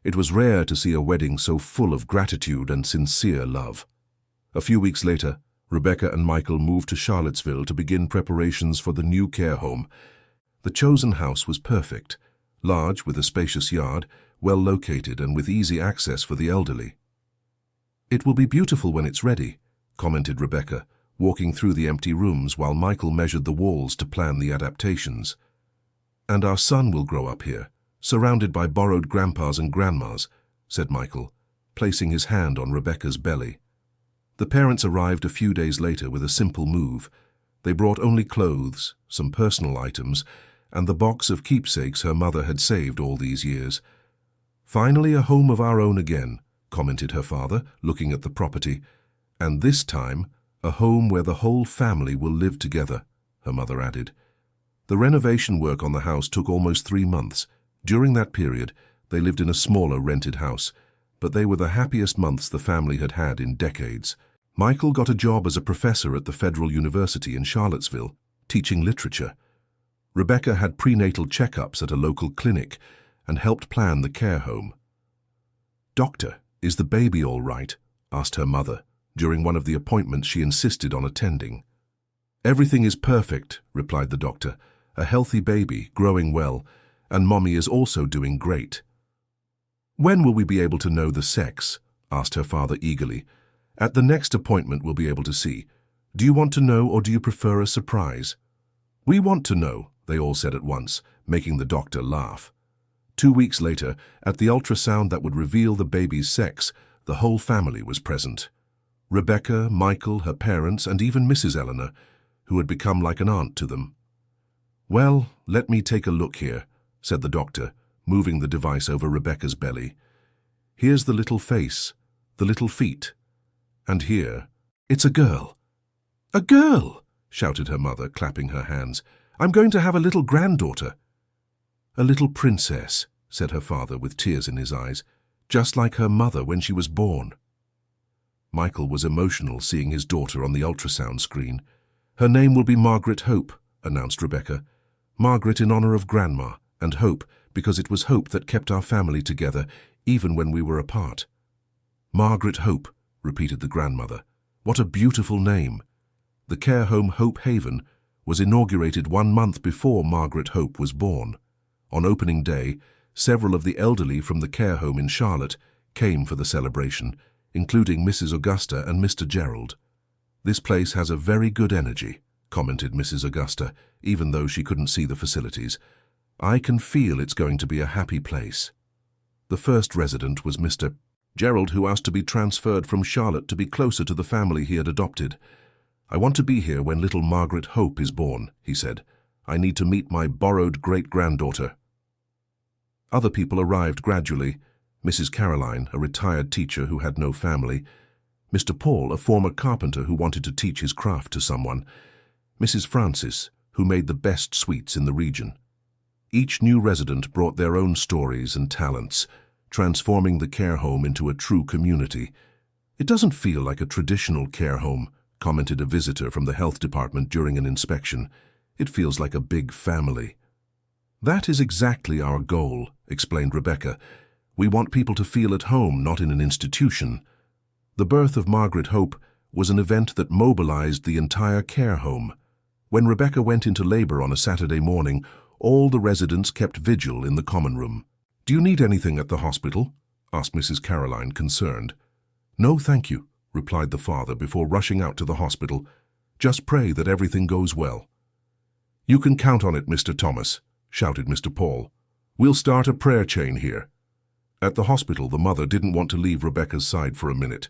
It was rare to see a wedding so full of gratitude and sincere love. A few weeks later, Rebecca and Michael moved to Charlottesville to begin preparations for the new care home. The chosen house was perfect, large with a spacious yard, well located and with easy access for the elderly. "It will be beautiful when it's ready," commented Rebecca, walking through the empty rooms while Michael measured the walls to plan the adaptations. "And our son will grow up here, surrounded by borrowed grandpas and grandmas," said Michael, placing his hand on Rebecca's belly. The parents arrived a few days later with a simple move. They brought only clothes, some personal items, and the box of keepsakes her mother had saved all these years. "Finally a home of our own again," commented her father, looking at the property. "And this time, a home where the whole family will live together," her mother added. The renovation work on the house took almost 3 months. During that period, they lived in a smaller rented house, but they were the happiest months the family had had in decades. Michael got a job as a professor at the Federal University in Charlottesville, teaching literature. Rebecca had prenatal checkups at a local clinic and helped plan the care home. "Doctor, is the baby all right?" asked her mother. During one of the appointments she insisted on attending. "Everything is perfect," replied the doctor. "A healthy baby, growing well, and Mommy is also doing great." "When will we be able to know the sex?" asked her father eagerly. "At the next appointment we'll be able to see. Do you want to know or do you prefer a surprise?" "We want to know," they all said at once, making the doctor laugh. 2 weeks later, at the ultrasound that would reveal the baby's sex, the whole family was present. Rebecca, Michael, her parents, and even Mrs. Eleanor, who had become like an aunt to them. "Well, let me take a look here," said the doctor, moving the device over Rebecca's belly. "Here's the little face, the little feet. And here, it's a girl." "A girl!" shouted her mother, clapping her hands. "I'm going to have a little granddaughter." "A little princess," said her father with tears in his eyes, "just like her mother when she was born." Michael was emotional seeing his daughter on the ultrasound screen. "Her name will be Margaret Hope," announced Rebecca. "Margaret in honor of Grandma, and Hope because it was Hope that kept our family together even when we were apart." "Margaret Hope," repeated the grandmother. "What a beautiful name." The care home Hope Haven was inaugurated 1 month before Margaret Hope was born. On opening day, several of the elderly from the care home in Charlotte came for the celebration, including Mrs. Augusta and Mr. Gerald. "This place has a very good energy," commented Mrs. Augusta, even though she couldn't see the facilities. "I can feel it's going to be a happy place." The first resident was Mr. Gerald, who asked to be transferred from Charlotte to be closer to the family he had adopted. "I want to be here when little Margaret Hope is born," he said. "I need to meet my borrowed great-granddaughter." Other people arrived gradually. Mrs. Caroline, a retired teacher who had no family. Mr. Paul, a former carpenter who wanted to teach his craft to someone. Mrs. Francis, who made the best sweets in the region. Each new resident brought their own stories and talents, transforming the care home into a true community. "It doesn't feel like a traditional care home," commented a visitor from the health department during an inspection. "It feels like a big family." "That is exactly our goal," explained Rebecca. "We want people to feel at home, not in an institution." The birth of Margaret Hope was an event that mobilized the entire care home. When Rebecca went into labor on a Saturday morning, all the residents kept vigil in the common room. "Do you need anything at the hospital?" asked Mrs. Caroline, concerned. "No, thank you," replied the father before rushing out to the hospital. "Just pray that everything goes well." "You can count on it, Mr. Thomas," shouted Mr. Paul. "We'll start a prayer chain here." At the hospital, the mother didn't want to leave Rebecca's side for a minute.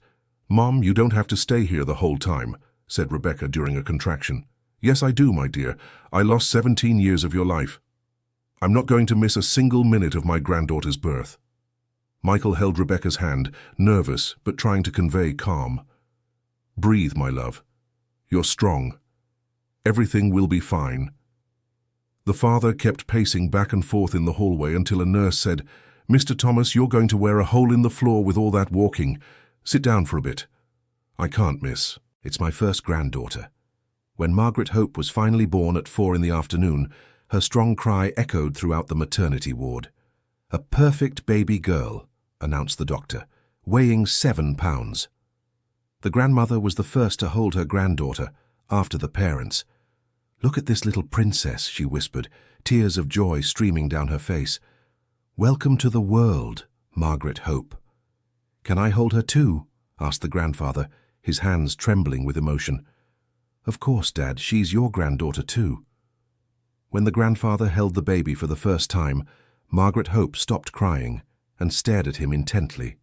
"Mom, you don't have to stay here the whole time," said Rebecca during a contraction. "Yes, I do, my dear. I lost 17 years of your life. I'm not going to miss a single minute of my granddaughter's birth." Michael held Rebecca's hand, nervous but trying to convey calm. "Breathe, my love. You're strong. Everything will be fine." The father kept pacing back and forth in the hallway until a nurse said, "Mr. Thomas, you're going to wear a hole in the floor with all that walking. Sit down for a bit." "I can't, miss. It's my first granddaughter." When Margaret Hope was finally born at 4 in the afternoon, her strong cry echoed throughout the maternity ward. "A perfect baby girl," announced the doctor, weighing 7 pounds. The grandmother was the first to hold her granddaughter, after the parents. "Look at this little princess," she whispered, tears of joy streaming down her face. "Welcome to the world, Margaret Hope." "Can I hold her too?" asked the grandfather, his hands trembling with emotion. "Of course, Dad, she's your granddaughter too." When the grandfather held the baby for the first time, Margaret Hope stopped crying and stared at him intently.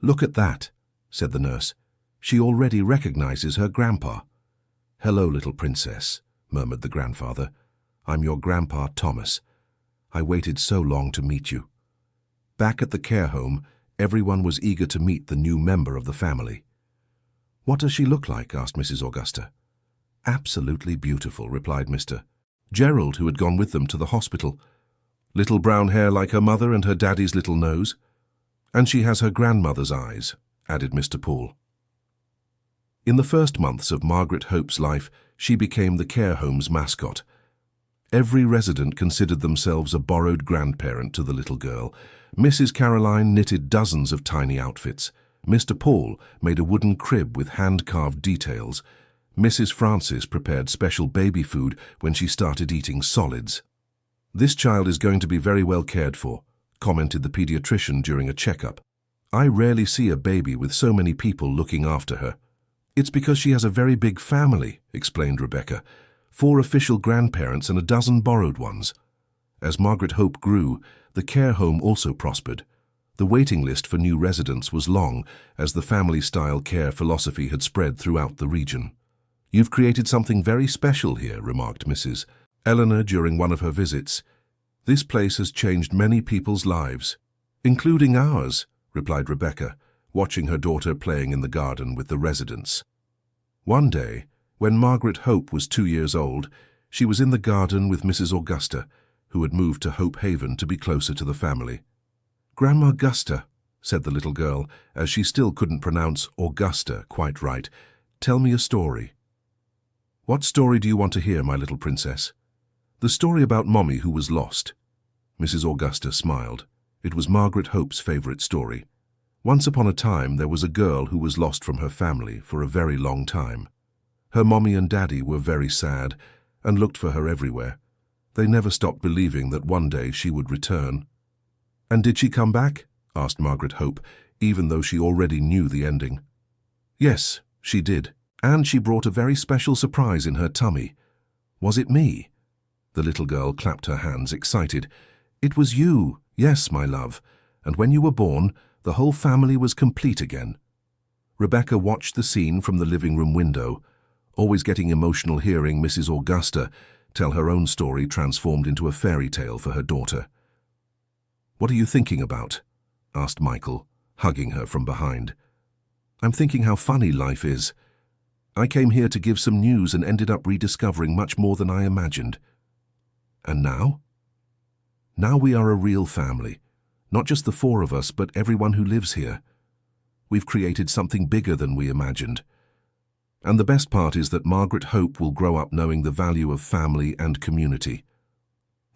"Look at that," said the nurse. "She already recognizes her grandpa." "Hello, little princess," murmured the grandfather. "I'm your grandpa, Thomas. I waited so long to meet you." Back at the care home, everyone was eager to meet the new member of the family. "What does she look like?" asked Mrs. Augusta. "Absolutely beautiful," replied Mr. Gerald, who had gone with them to the hospital. "Little brown hair like her mother and her daddy's little nose. And she has her grandmother's eyes," added Mr. Paul. In the first months of Margaret Hope's life, she became the care home's mascot. Every resident considered themselves a borrowed grandparent to the little girl. Mrs. Caroline knitted dozens of tiny outfits. Mr. Paul made a wooden crib with hand-carved details. Mrs. Francis prepared special baby food when she started eating solids. "This child is going to be very well cared for," commented the pediatrician during a checkup. "I rarely see a baby with so many people looking after her." "It's because she has a very big family," explained Rebecca. 4 official grandparents and a dozen borrowed ones. As Margaret Hope grew, the care home also prospered. The waiting list for new residents was long, as the family-style care philosophy had spread throughout the region. "You've created something very special here," remarked Mrs. Eleanor during one of her visits. "This place has changed many people's lives." "Including ours," replied Rebecca, watching her daughter playing in the garden with the residents. One day, when Margaret Hope was 2 years old, she was in the garden with Mrs. Augusta, who had moved to Hope Haven to be closer to the family. "Grandma Gusta," said the little girl, as she still couldn't pronounce Augusta quite right, "tell me a story." "What story do you want to hear, my little princess?" "The story about Mommy who was lost." Mrs. Augusta smiled. It was Margaret Hope's favorite story. Once upon a time, there was a girl who was lost from her family for a very long time. Her mommy and daddy were very sad and looked for her everywhere. They never stopped believing that one day she would return. "And did she come back?" asked Margaret Hope, even though she already knew the ending. "Yes, she did. And she brought a very special surprise in her tummy." "Was it me?" The little girl clapped her hands, excited. "It was you. Yes, my love. And when you were born, the whole family was complete again." Rebecca watched the scene from the living room window, always getting emotional hearing Mrs. Augusta tell her own story transformed into a fairy tale for her daughter. "What are you thinking about?" asked Michael, hugging her from behind. "I'm thinking how funny life is. I came here to give some news and ended up rediscovering much more than I imagined." "And now?" "Now we are a real family. Not just the 4 of us, but everyone who lives here. We've created something bigger than we imagined. And the best part is that Margaret Hope will grow up knowing the value of family and community."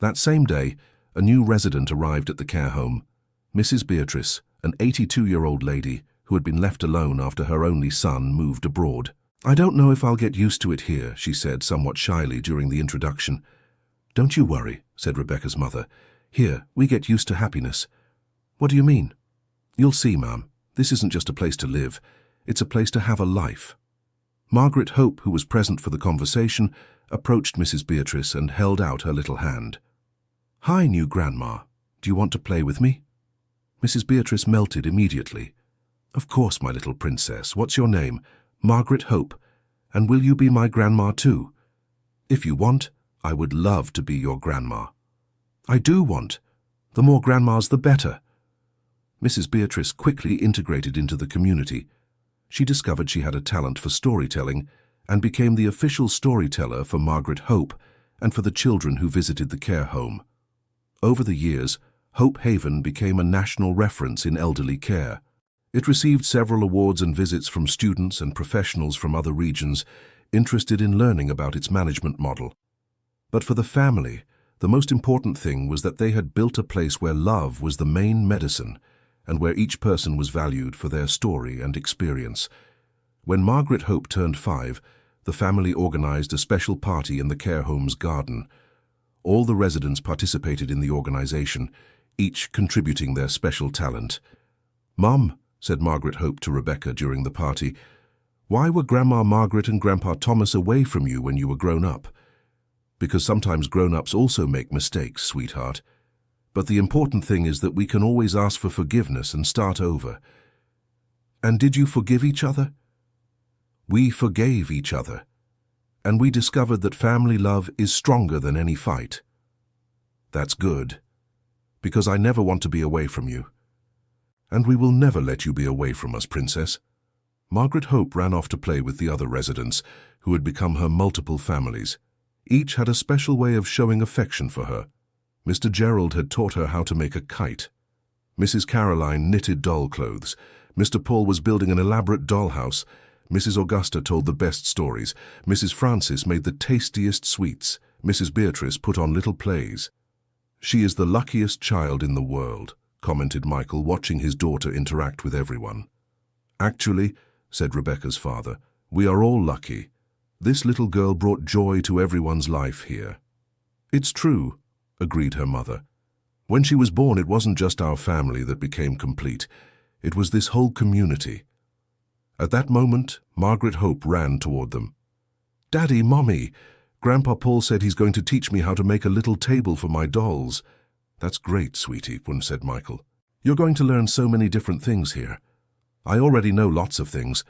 That same day, a new resident arrived at the care home, Mrs. Beatrice, an 82-year-old lady who had been left alone after her only son moved abroad. "I don't know if I'll get used to it here," she said somewhat shyly during the introduction. "Don't you worry," said Rebecca's mother. "Here, we get used to happiness." "What do you mean?" "You'll see, Ma'am. This isn't just a place to live. It's a place to have a life." Margaret Hope, who was present for the conversation, approached Mrs. Beatrice and held out her little hand. "Hi, new grandma. Do you want to play with me?" Mrs. Beatrice melted immediately. "Of course, my little princess. What's your name?" "Margaret Hope. And will you be my grandma too?" "If you want, I would love to be your grandma." "I do want. The more grandmas, the better." Mrs. Beatrice quickly integrated into the community. She discovered she had a talent for storytelling and became the official storyteller for Margaret Hope and for the children who visited the care home. Over the years, Hope Haven became a national reference in elderly care. It received several awards and visits from students and professionals from other regions interested in learning about its management model. But for the family, The most important thing was that they had built a place where love was the main medicine and where each person was valued for their story and experience. When Margaret Hope turned 5, the family organized a special party in the care home's garden. All the residents participated in the organization, each contributing their special talent. "Mum," said Margaret Hope to Rebecca during the party, "why were Grandma Margaret and Grandpa Thomas away from you when you were grown up?" "Because sometimes grown-ups also make mistakes, sweetheart. But the important thing is that we can always ask for forgiveness and start over." "And did you forgive each other?" "We forgave each other. And we discovered that family love is stronger than any fight." "That's good. Because I never want to be away from you." "And we will never let you be away from us, Princess." Margaret Hope ran off to play with the other residents, who had become her multiple families. Each had a special way of showing affection for her. Mr. Gerald had taught her how to make a kite. Mrs. Caroline knitted doll clothes. Mr. Paul was building an elaborate dollhouse. Mrs. Augusta told the best stories. Mrs. Francis made the tastiest sweets. Mrs. Beatrice put on little plays. "She is the luckiest child in the world," commented Michael, watching his daughter interact with everyone. "Actually," said Rebecca's father, "we are all lucky. This little girl brought joy to everyone's life here." "It's true," agreed her mother. "When she was born, it wasn't just our family that became complete. It was this whole community." At that moment, Margaret Hope ran toward them. "Daddy, Mommy, Grandpa Paul said he's going to teach me how to make a little table for my dolls." "That's great, sweetie," said Michael. "You're going to learn so many different things here." "I already know lots of things.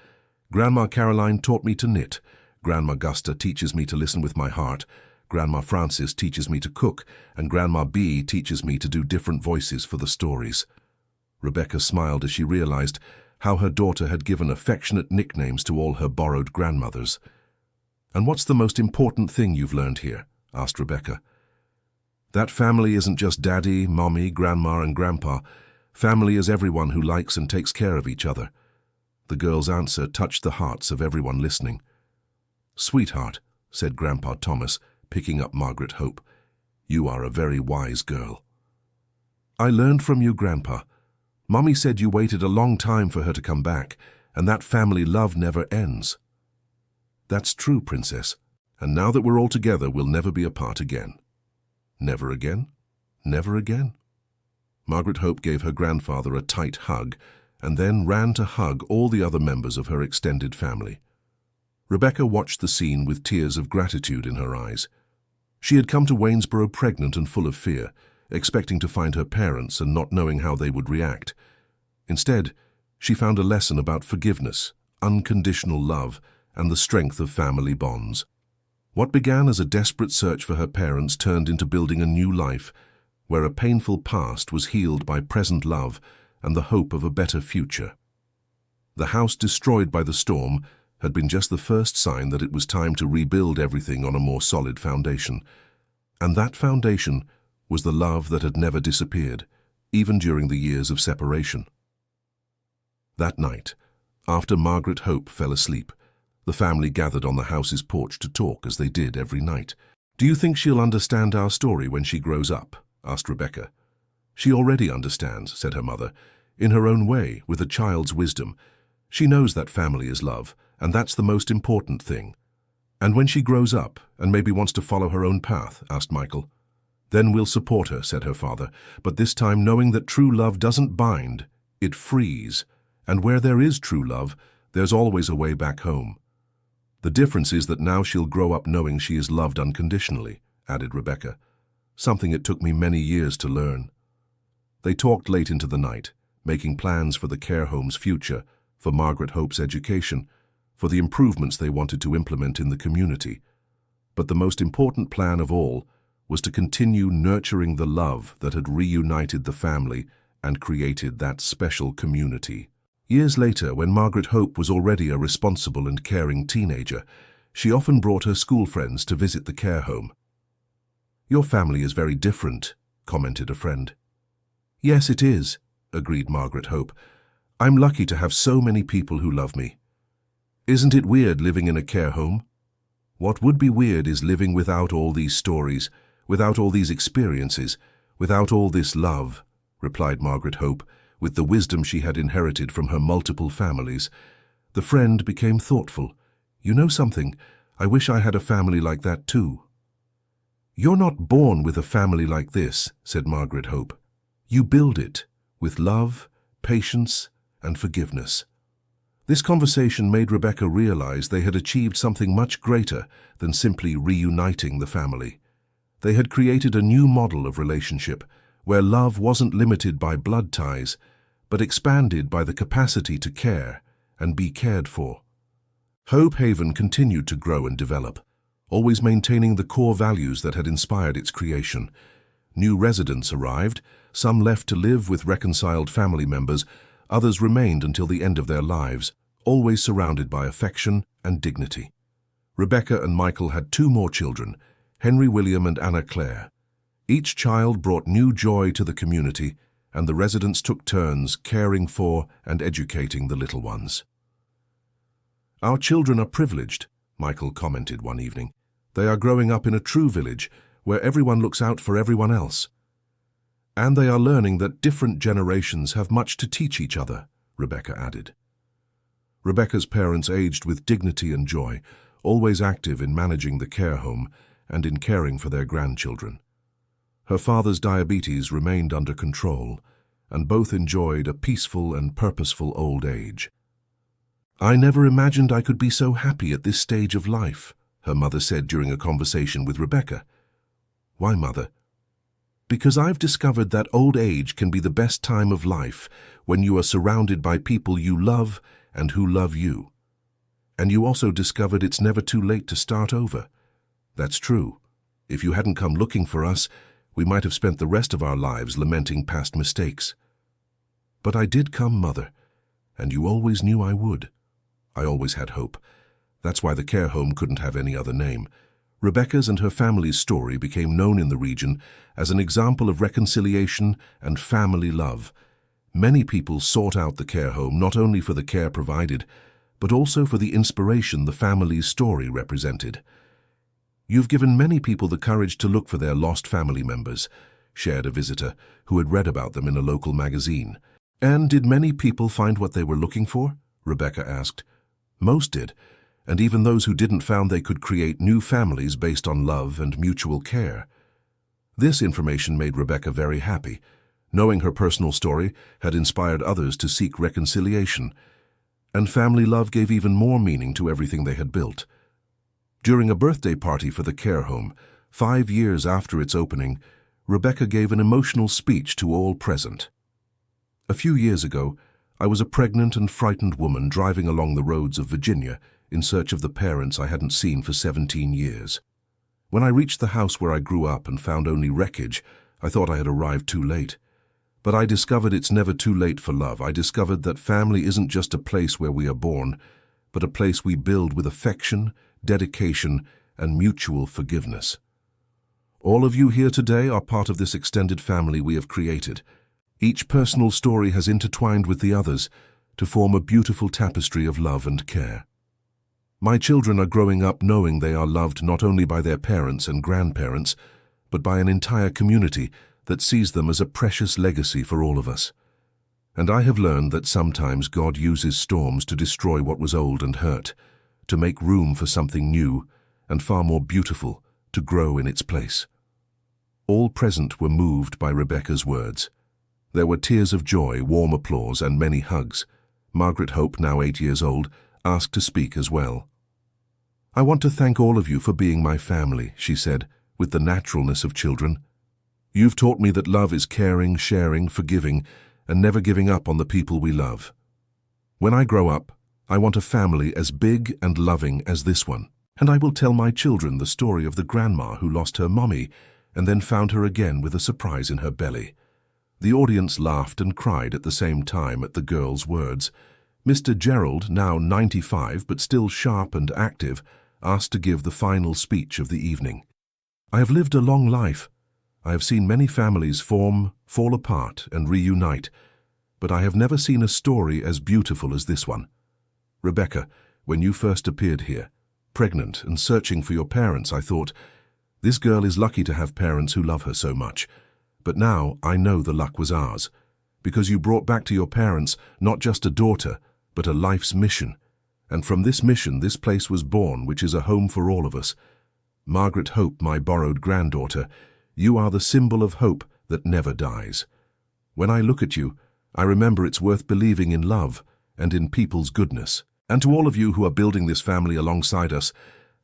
Grandma Caroline taught me to knit. Grandma Gusta teaches me to listen with my heart. Grandma Francis teaches me to cook, and Grandma B teaches me to do different voices for the stories." Rebecca smiled as she realized how her daughter had given affectionate nicknames to all her borrowed grandmothers. "And what's the most important thing you've learned here?" asked Rebecca. "That family isn't just Daddy, Mommy, Grandma, and Grandpa. Family is everyone who likes and takes care of each other." The girl's answer touched the hearts of everyone listening. "Sweetheart," said Grandpa Thomas, picking up Margaret Hope, "you are a very wise girl." "I learned from you, Grandpa. Mommy said you waited a long time for her to come back, and that family love never ends." "That's true, Princess. And now that we're all together, we'll never be apart again." "Never again? Never again?" Margaret Hope gave her grandfather a tight hug and then ran to hug all the other members of her extended family. Rebecca watched the scene with tears of gratitude in her eyes. She had come to Waynesboro pregnant and full of fear, expecting to find her parents and not knowing how they would react. Instead, she found a lesson about forgiveness, unconditional love, and the strength of family bonds. What began as a desperate search for her parents turned into building a new life, where a painful past was healed by present love and the hope of a better future. The house destroyed by the storm had been just the first sign that it was time to rebuild everything on a more solid foundation. And that foundation was the love that had never disappeared, even during the years of separation. That night, after Margaret Hope fell asleep, the family gathered on the house's porch to talk as they did every night. "Do you think she'll understand our story when she grows up?" asked Rebecca. "She already understands," said her mother, "in her own way, with a child's wisdom. She knows that family is love, and that's the most important thing." "And when she grows up, and maybe wants to follow her own path?" asked Michael. "Then we'll support her," said her father, "but this time knowing that true love doesn't bind, it frees. And where there is true love, there's always a way back home. The difference is that now she'll grow up knowing she is loved unconditionally," added Rebecca, "something it took me many years to learn." They talked late into the night, making plans for the care home's future, for Margaret Hope's education, for the improvements they wanted to implement in the community. But the most important plan of all was to continue nurturing the love that had reunited the family and created that special community. Years later, when Margaret Hope was already a responsible and caring teenager, she often brought her school friends to visit the care home. "Your family is very different," commented a friend. "Yes, it is," agreed Margaret Hope. "I'm lucky to have so many people who love me." "Isn't it weird living in a care home?" "What would be weird is living without all these stories, without all these experiences, without all this love," replied Margaret Hope, with the wisdom she had inherited from her multiple families. The friend became thoughtful. "You know something? I wish I had a family like that too." "You're not born with a family like this," said Margaret Hope. "You build it with love, patience, and forgiveness." This conversation made Rebecca realize they had achieved something much greater than simply reuniting the family. They had created a new model of relationship where love wasn't limited by blood ties, but expanded by the capacity to care and be cared for. Hope Haven continued to grow and develop, always maintaining the core values that had inspired its creation. New residents arrived, some left to live with reconciled family members, others remained until the end of their lives, always surrounded by affection and dignity. Rebecca and Michael had 2 more children, Henry William and Anna Claire. Each child brought new joy to the community, and the residents took turns caring for and educating the little ones. "Our children are privileged," Michael commented one evening. "They are growing up in a true village, where everyone looks out for everyone else. And they are learning that different generations have much to teach each other," Rebecca added. Rebecca's parents aged with dignity and joy, always active in managing the care home and in caring for their grandchildren. Her father's diabetes remained under control, and both enjoyed a peaceful and purposeful old age. "I never imagined I could be so happy at this stage of life," her mother said during a conversation with Rebecca. "Why, Mother?" "Because I've discovered that old age can be the best time of life when you are surrounded by people you love and who love you. And you also discovered it's never too late to start over. That's true. If you hadn't come looking for us, we might have spent the rest of our lives lamenting past mistakes. But I did come, Mother, and you always knew I would. I always had hope. That's why the care home couldn't have any other name." Rebecca's and her family's story became known in the region as an example of reconciliation and family love. Many people sought out the care home not only for the care provided, but also for the inspiration the family's story represented. "You've given many people the courage to look for their lost family members," shared a visitor who had read about them in a local magazine. "And did many people find what they were looking for?" Rebecca asked. "Most did, and even those who didn't found they could create new families based on love and mutual care." This information made Rebecca very happy. Knowing her personal story had inspired others to seek reconciliation, and family love gave even more meaning to everything they had built. During a birthday party for the care home, 5 years after its opening, Rebecca gave an emotional speech to all present. "A few years ago, I was a pregnant and frightened woman driving along the roads of Virginia in search of the parents I hadn't seen for 17 years. When I reached the house where I grew up and found only wreckage, I thought I had arrived too late. But I discovered it's never too late for love. I discovered that family isn't just a place where we are born, but a place we build with affection, dedication, and mutual forgiveness. All of you here today are part of this extended family we have created. Each personal story has intertwined with the others to form a beautiful tapestry of love and care. My children are growing up knowing they are loved not only by their parents and grandparents, but by an entire community that sees them as a precious legacy for all of us. And I have learned that sometimes God uses storms to destroy what was old and hurt, to make room for something new and far more beautiful to grow in its place. All present were moved by Rebecca's words. There were tears of joy, warm applause, and many hugs. Margaret Hope, now 8 years old, asked to speak as well. "I want to thank all of you for being my family," she said, with the naturalness of children. "You've taught me that love is caring, sharing, forgiving, and never giving up on the people we love. When I grow up, I want a family as big and loving as this one, and I will tell my children the story of the grandma who lost her mommy and then found her again with a surprise in her belly." The audience laughed and cried at the same time at the girl's words. Mr. Gerald, now 95 but still sharp and active, asked to give the final speech of the evening. "I have lived a long life. I have seen many families form, fall apart, and reunite, but I have never seen a story as beautiful as this one. Rebecca, when you first appeared here, pregnant and searching for your parents, I thought, This girl is lucky to have parents who love her so much. But now I know the luck was ours, because you brought back to your parents not just a daughter, but a life's mission. And from this mission, this place was born, which is a home for all of us. Margaret Hope, my borrowed granddaughter, you are the symbol of hope that never dies. When I look at you, I remember it's worth believing in love and in people's goodness. And to all of you who are building this family alongside us,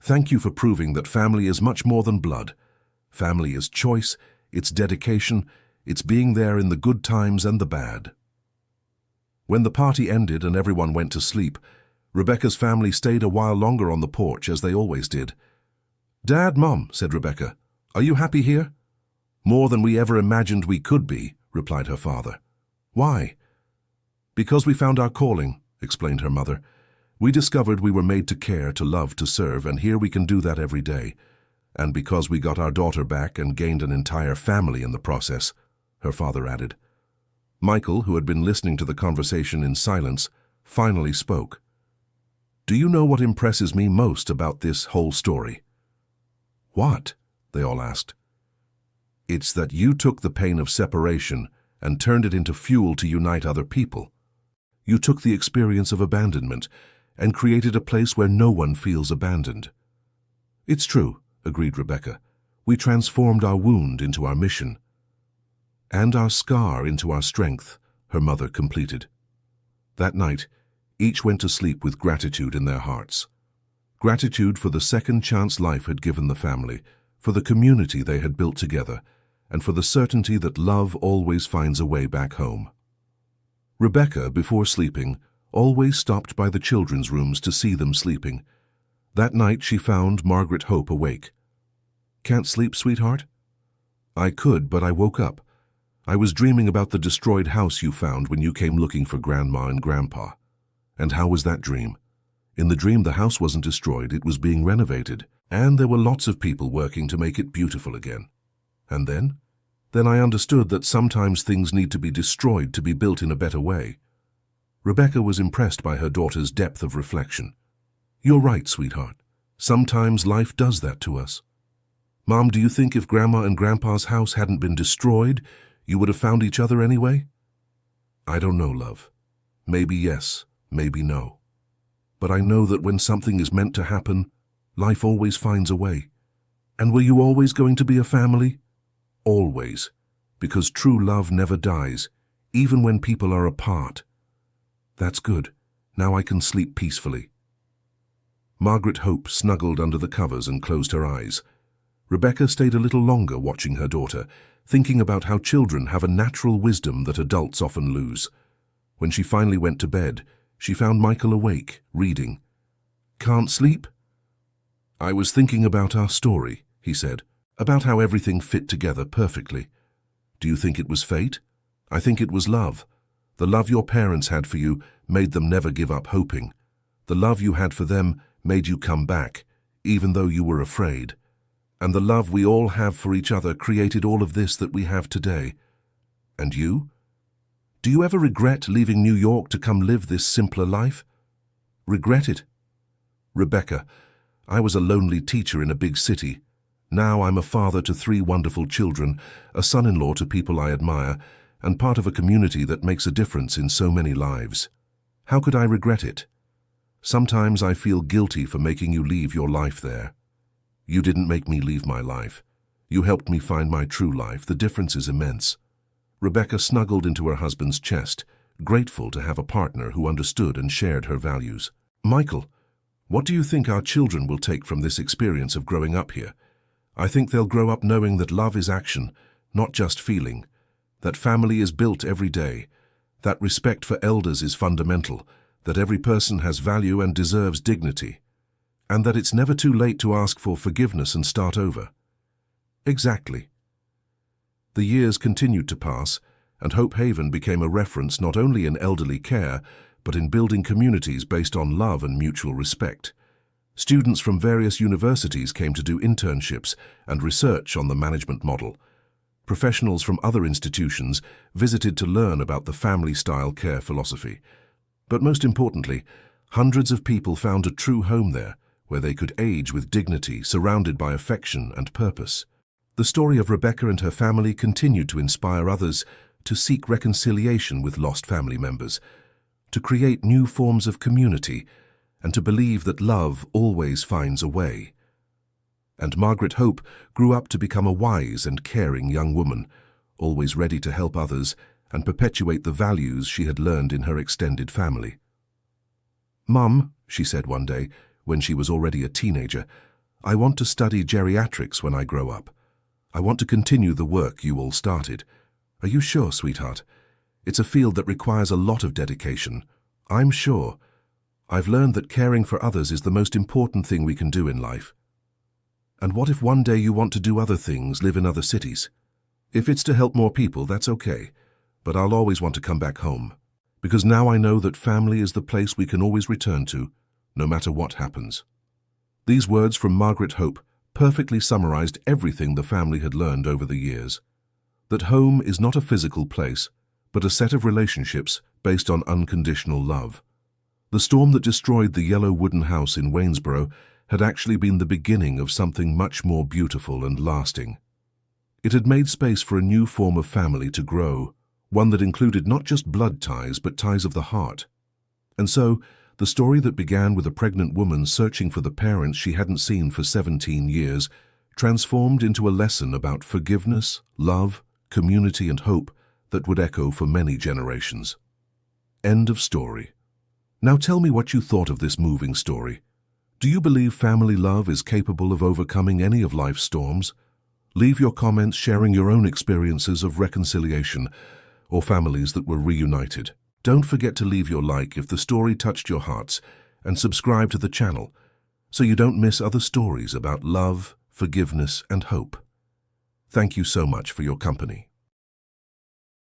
thank you for proving that family is much more than blood. Family is choice, it's dedication, it's being there in the good times and the bad. When the party ended and everyone went to sleep, Rebecca's family stayed a while longer on the porch, as they always did. "Dad, Mom," said Rebecca, "are you happy here?" "More than we ever imagined we could be," replied her father. "Why?" "Because we found our calling," explained her mother. "We discovered we were made to care, to love, to serve, and here we can do that every day. And because we got our daughter back and gained an entire family in the process," her father added. Michael, who had been listening to the conversation in silence, finally spoke. "Do you know what impresses me most about this whole story?" "What?" they all asked. "It's that you took the pain of separation and turned it into fuel to unite other people. You took the experience of abandonment and created a place where no one feels abandoned." "It's true," agreed Rebecca. "We transformed our wound into our mission." "And our scar into our strength," her mother completed. That night, each went to sleep with gratitude in their hearts. Gratitude for the second chance life had given the family, for the community they had built together, and for the certainty that love always finds a way back home. Rebecca, before sleeping, always stopped by the children's rooms to see them sleeping. That night she found Margaret Hope awake. "Can't sleep, sweetheart?" "I could, but I woke up. I was dreaming about the destroyed house you found when you came looking for Grandma and Grandpa." "And how was that dream?" "In the dream, the house wasn't destroyed, it was being renovated, and there were lots of people working to make it beautiful again." "And then?" "Then I understood that sometimes things need to be destroyed to be built in a better way." Rebecca was impressed by her daughter's depth of reflection. "You're right, sweetheart. Sometimes life does that to us." "Mom, do you think if Grandma and Grandpa's house hadn't been destroyed, you would have found each other anyway?" "I don't know, love. Maybe yes, maybe no. But I know that when something is meant to happen, life always finds a way." "And were you always going to be a family?" "Always, because true love never dies, even when people are apart." "That's good. Now I can sleep peacefully." Margaret Hope snuggled under the covers and closed her eyes. Rebecca stayed a little longer watching her daughter, thinking about how children have a natural wisdom that adults often lose. When she finally went to bed, she found Michael awake, reading. "Can't sleep?" "I was thinking about our story," he said, "about how everything fit together perfectly. Do you think it was fate? I think it was love. The love your parents had for you made them never give up hoping. The love you had for them made you come back, even though you were afraid. And the love we all have for each other created all of this that we have today. And you? Do you ever regret leaving New York to come live this simpler life?" "Regret it?" "Rebecca, I was a lonely teacher in a big city. Now I'm a father to 3 wonderful children, a son-in-law to people I admire, and part of a community that makes a difference in so many lives. How could I regret it? Sometimes I feel guilty for making you leave your life there. You didn't make me leave my life. You helped me find my true life. The difference is immense." Rebecca snuggled into her husband's chest, grateful to have a partner who understood and shared her values. "Michael, what do you think our children will take from this experience of growing up here? I think they'll grow up knowing that love is action, not just feeling, that family is built every day, that respect for elders is fundamental, that every person has value and deserves dignity, and that it's never too late to ask for forgiveness and start over." Exactly. The years continued to pass, and Hope Haven became a reference not only in elderly care, but in building communities based on love and mutual respect. Students from various universities came to do internships and research on the management model. Professionals from other institutions visited to learn about the family-style care philosophy. But most importantly, hundreds of people found a true home there, where they could age with dignity, surrounded by affection and purpose. The story of Rebecca and her family continued to inspire others to seek reconciliation with lost family members, to create new forms of community, and to believe that love always finds a way. And Margaret Hope grew up to become a wise and caring young woman, always ready to help others and perpetuate the values she had learned in her extended family. "Mum," she said one day, when she was already a teenager, "I want to study geriatrics when I grow up. I want to continue the work you all started. Are you sure, sweetheart? It's a field that requires a lot of dedication. I'm sure. I've learned that caring for others is the most important thing we can do in life. And what if one day you want to do other things, live in other cities? If it's to help more people, that's okay. But I'll always want to come back home. Because now I know that family is the place we can always return to, no matter what happens." These words from Margaret Hope perfectly summarized everything the family had learned over the years. That home is not a physical place, but a set of relationships based on unconditional love. The storm that destroyed the yellow wooden house in Waynesboro had actually been the beginning of something much more beautiful and lasting. It had made space for a new form of family to grow, one that included not just blood ties, but ties of the heart. And so, the story that began with a pregnant woman searching for the parents she hadn't seen for 17 years transformed into a lesson about forgiveness, love, community, and hope that would echo for many generations. End of story. Now tell me what you thought of this moving story. Do you believe family love is capable of overcoming any of life's storms? Leave your comments sharing your own experiences of reconciliation or families that were reunited. Don't forget to leave your like if the story touched your hearts, and subscribe to the channel so you don't miss other stories about love, forgiveness, and hope. Thank you so much for your company.